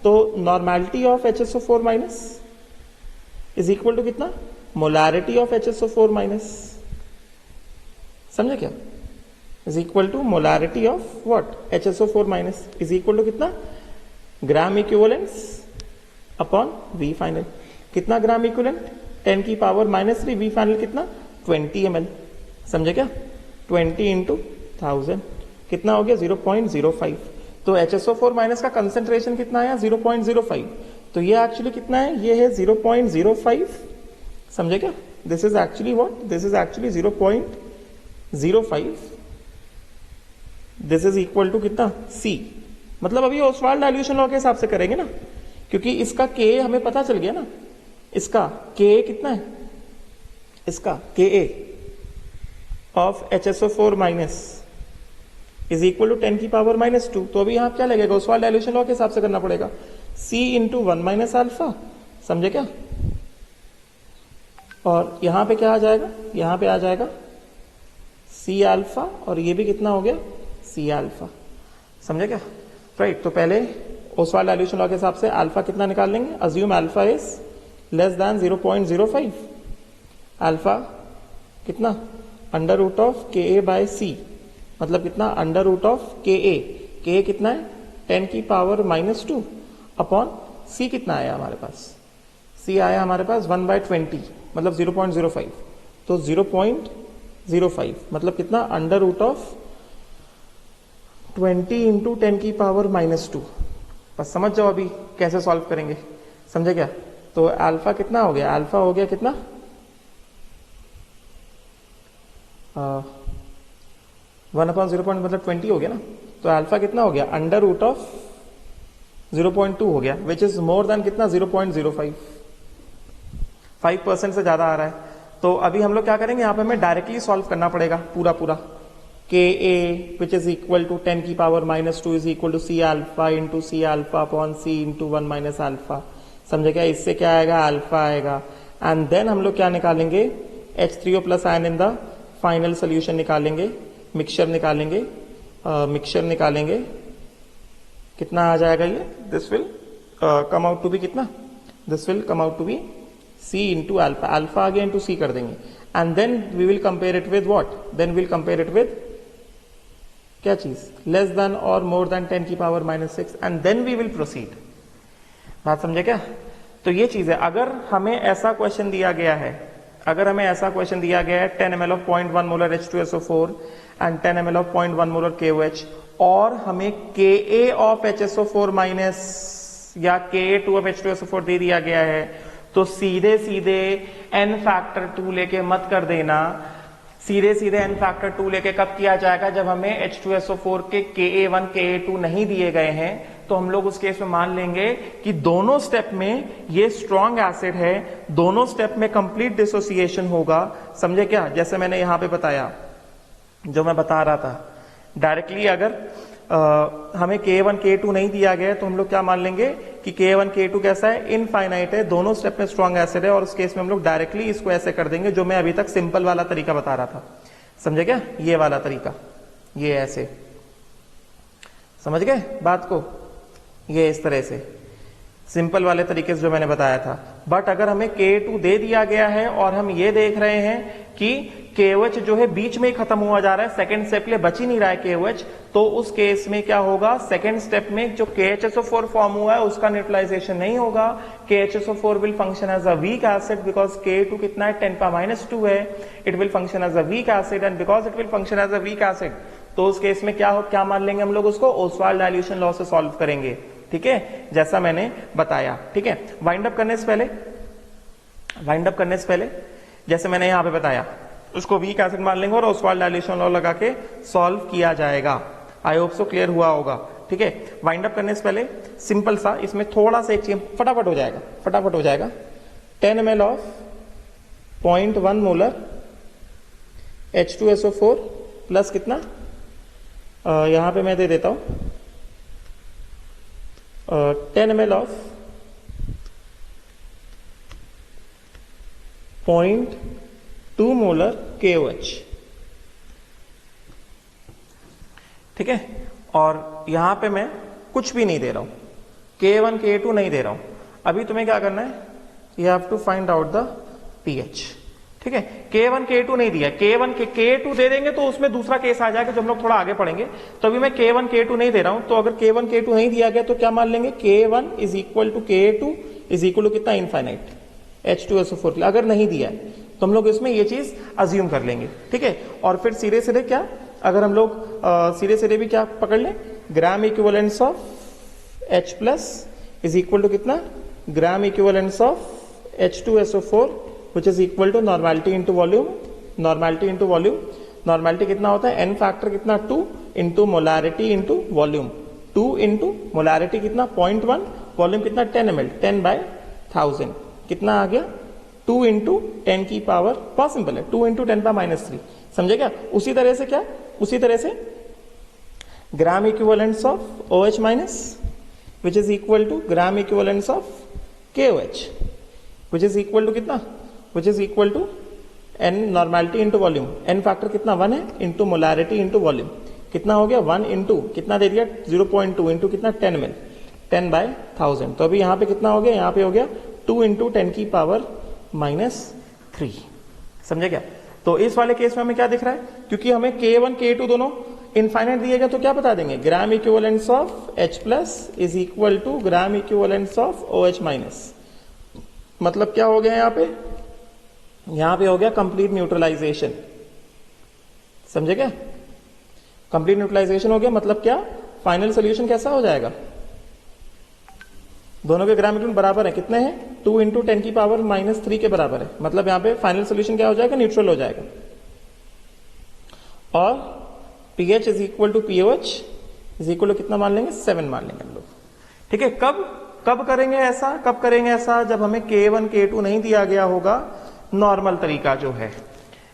तो normality of HSO4 minus is equal to कितना, मोलैरिटी ऑफ HSO4 माइनस, समझे क्या, is equal to molarity of what, HSO4 minus is equal to कितना, gram equivalence upon V final. कितना ग्राम इक्विवेलेंट, 10 की पावर -3, V फाइनल कितना 20 ml, समझे क्या, 20 into 1000 कितना हो गया 0.05। तो HSO4 माइनस का कंसेंट्रेशन कितना आया 0.05, तो ये एक्चुअली कितना है, ये है 0.05, समझे क्या, this is actually what, this is actually 0.05, this is equal to कितना C। मतलब अभी ओसवाल्ड डाइल्यूशन लॉ के हिसाब से करेंगे ना, क्योंकि इसका K हमें पता चल गया ना, इसका Ka कितना है, इसका Ka of HSO4 minus is equal to 10 की पावर -2। तो अभी यहां क्या लगेगा, ओसवाल्ड डाइल्यूशन लॉ के हिसाब से करना पड़ेगा, C इंटू 1 माइनस अल्फा, समझे क्या, और यहां पे क्या आ जाएगा, यहां पे आ जाएगा C अल्फा, और ये भी कितना हो गया C अल्फा, समझे क्या, राइट। तो पहले ओसवाल्ड डाइल्यूशन लॉ के हिसाब से अल्फा कितना निकाल लेंगे, assume alpha is less than 0.05, alpha कितना under root of Ka by C, मतलब कितना under root of Ka, Ka कितना है 10 की पावर -2 अपॉन C कितना आया हमारे पास, C आया हमारे पास 1/20 मतलब 0.05, तो 0.05 मतलब कितना अंडर रूट ऑफ 20 इंटू 10 की पावर -2। बस समझ जाओ अभी कैसे सॉल्व करेंगे, समझे क्या। तो अल्फा कितना हो गया, अल्फा हो गया कितना 1/0 मतलब 20 हो गया ना, तो अल्फा कितना हो गया अंडर रूट ऑफ 0.2 हो गया, विच इज मोर देन कितना 0.05, 5% से ज्यादा आ रहा है। तो अभी हम लोग क्या करेंगे, यहाँ पे हमें डायरेक्टली सॉल्व करना पड़ेगा पूरा Ka which is equal to 10 की power -2 is equal to C alpha into C alpha upon C into 1 minus alpha, समझे क्या, इससे क्या आएगा अल्फा आएगा, एंड देन हम लोग क्या निकालेंगे H3O plus ion in the final solution निकालेंगे, मिक्सचर निकालेंगे, कितना आ जाएगा ये, this will come out to be कितना, this will come out to be C into alpha, alpha आगे इंटू C कर देंगे, and then we will compare it with what, then will compare it with क्या चीज, less than और more than 10 की power -6, and then we will proceed. बात समझे क्या। तो ये चीज है, अगर हमें ऐसा क्वेश्चन दिया गया है, 10 ml of 0.1 molar H2SO4 and 10 ml of 0.1 molar KOH, और हमें Ka ऑफ HSO4 माइनस या Ka2 ऑफ H2SO4 दे दिया गया है, तो सीधे n फैक्टर 2 लेके मत कर देना, सीधे n फैक्टर 2 लेके कब किया जाएगा, जब हमें H2SO4 के Ka1 Ka2 नहीं दिए गए हैं, तो हम लोग उस केस में मान लेंगे कि दोनों स्टेप में ये स्ट्रॉन्ग एसिड है, दोनों स्टेप में कंप्लीट डिसोसिएशन होगा, समझे क्या। जैसे मैंने यहां पे बताया, जो मैं बता रहा था, डायरेक्टली अगर हमें K1 K2 नहीं दिया गया तो हम लोग क्या मान लेंगे कि K1 K2 कैसा है, इनफाइनाइट है, दोनों स्टेप में स्ट्रॉन्ग एसिड है, और उस केस में हम लोग डायरेक्टली इसको ऐसे कर देंगे जो मैं अभी तक सिंपल वाला तरीका बता रहा था, समझे क्या, ये वाला तरीका, ये ऐसे, समझ गए बात को, ये इस तरह से सिंपल वाले तरीके से जो मैंने बताया था। बट अगर हमें K2 दे दिया गया है और हम ये देख रहे हैं कि KOH जो है बीच में ही खत्म हुआ जा रहा है, सेकंड स्टेप के लिए बच ही नहीं रहा है KOH, तो उस केस में क्या होगा, सेकंड स्टेप में जो KHSO4 फॉर्म हुआ है उसका न्यूट्रलाइजेशन नहीं होगा, KHSO4 will function as a weak acid, because K2 कितना है 10⁻² है, it will function as a weak acid, and because it will function as a weak acid, तो उस केस में क्या मान लेंगे हम लोग उसको, ओसवाल्ड डाइल्यूशन लॉ से सॉल्व करेंगे, ठीक है, जैसा मैंने बताया, ठीक है। वाइंड अप करने से पहले जैसे मैंने यहां पे बताया, उसको वीक एसिड मान लेंगे और ओसवाल्ड डाइल्यूशन लॉ लगा के सॉल्व किया जाएगा। आई होप सो क्लियर हुआ होगा, ठीक है। वाइंड अप करने से पहले सिंपल सा, इसमें थोड़ा सा एक चीज फटाफट हो जाएगा, 10 ml of 0.1 molar H2SO4 plus कितना, यहां पे मैं दे देता हूं 10 ml ऑफ 0.2 मोलर KOH, ठीक है, और यहां पे मैं कुछ भी नहीं दे रहा हूं, K1 K2 नहीं दे रहा हूं। अभी तुम्हें क्या करना है, you have to find out the pH। ठीक है, K1 K2 नहीं दिया, K1 K2 दे देंगे तो उसमें दूसरा केस आ जाएगा, जब हम लोग थोड़ा आगे पढ़ेंगे। तो अभी मैं K1 K2 नहीं दे रहा हूं, तो अगर K1 K2 नहीं दिया गया तो क्या मान लेंगे, K1 is equal to K2 is equal to कितना, इनफाइनाइट H2SO4। अगर नहीं दिया है तो हम लोग इसमें ये चीज अज्यूम कर लेंगे। ठीक है, और फिर सीधे सीधे क्या, अगर हम लोग सीधे सीधे भी क्या पकड़ लें, gram equivalence of H plus is equal to कितना, gram equivalence of H2SO4 which is equal to normality into volume, normality into volume, normality कितना होता है, n फैक्टर कितना 2 into molarity into volume, 2 into molarity कितना 0.1, volume कितना 10 ml, 10 by 1000 कितना आ गया 2 into 10 की पावर, बहुत सिंपल है, 2 into 10 by -3, समझे क्या। उसी तरह से क्या, उसी तरह से gram equivalence of OH minus which is equal to gram equivalence of KOH which is equal to कितना, which is equal to n normality into volume, n factor कितना 1 है, इंटू मोलारिटी इंटू वॉल्यूम कितना हो गया 1 into कितना दे दिया 0.2 into कितना 10 ml, 10 by 1000। तो अभी यहाँ पे कितना हो गया, यहाँ पे हो गया 2 इंटू 10 की पावर -3, समझे क्या। तो इस वाले केस में हमें क्या दिख रहा है, क्योंकि हमें K1 K2 दोनों इनफाइनाइट दिए गए, तो क्या बता देंगे, gram equivalence of H plus is equal to gram equivalence of OH minus. मतलब क्या हो गया यहां पे हो गया कंप्लीट न्यूट्रलाइजेशन, समझे क्या, कंप्लीट न्यूट्रलाइजेशन हो गया। मतलब क्या, फाइनल सोल्यूशन कैसा हो जाएगा, दोनों के ग्राम इक्विवेलेंट बराबर है, कितने हैं 2 इंटू 10 की पावर -3 के बराबर है। मतलब यहां पे फाइनल सोल्यूशन क्या हो जाएगा, न्यूट्रल हो जाएगा। और pH is equal to POH is equal to कितना मान लेंगे, 7 मान लेंगे हम लोग। ठीक है, कब करेंगे ऐसा, कब करेंगे ऐसा, जब हमें K1 K2 नहीं दिया गया होगा। नॉर्मल तरीका जो है,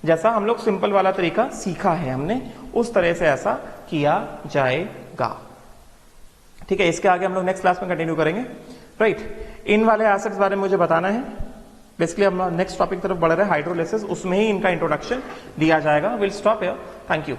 जैसा हम लोग सिंपल वाला तरीका सीखा है हमने, उस तरह से ऐसा किया जाएगा। ठीक है, इसके आगे हम लोग नेक्स्ट क्लास में कंटिन्यू करेंगे। राइट, इन वाले एसिड्स बारे में मुझे बताना है। बेसिकली हम नेक्स्ट टॉपिक तरफ बढ़ रहे हैं, हाइड्रोलिसिस, उसमें ही इनका इंट्रोडक्शन दिया जाएगा। Will stop here, thank you.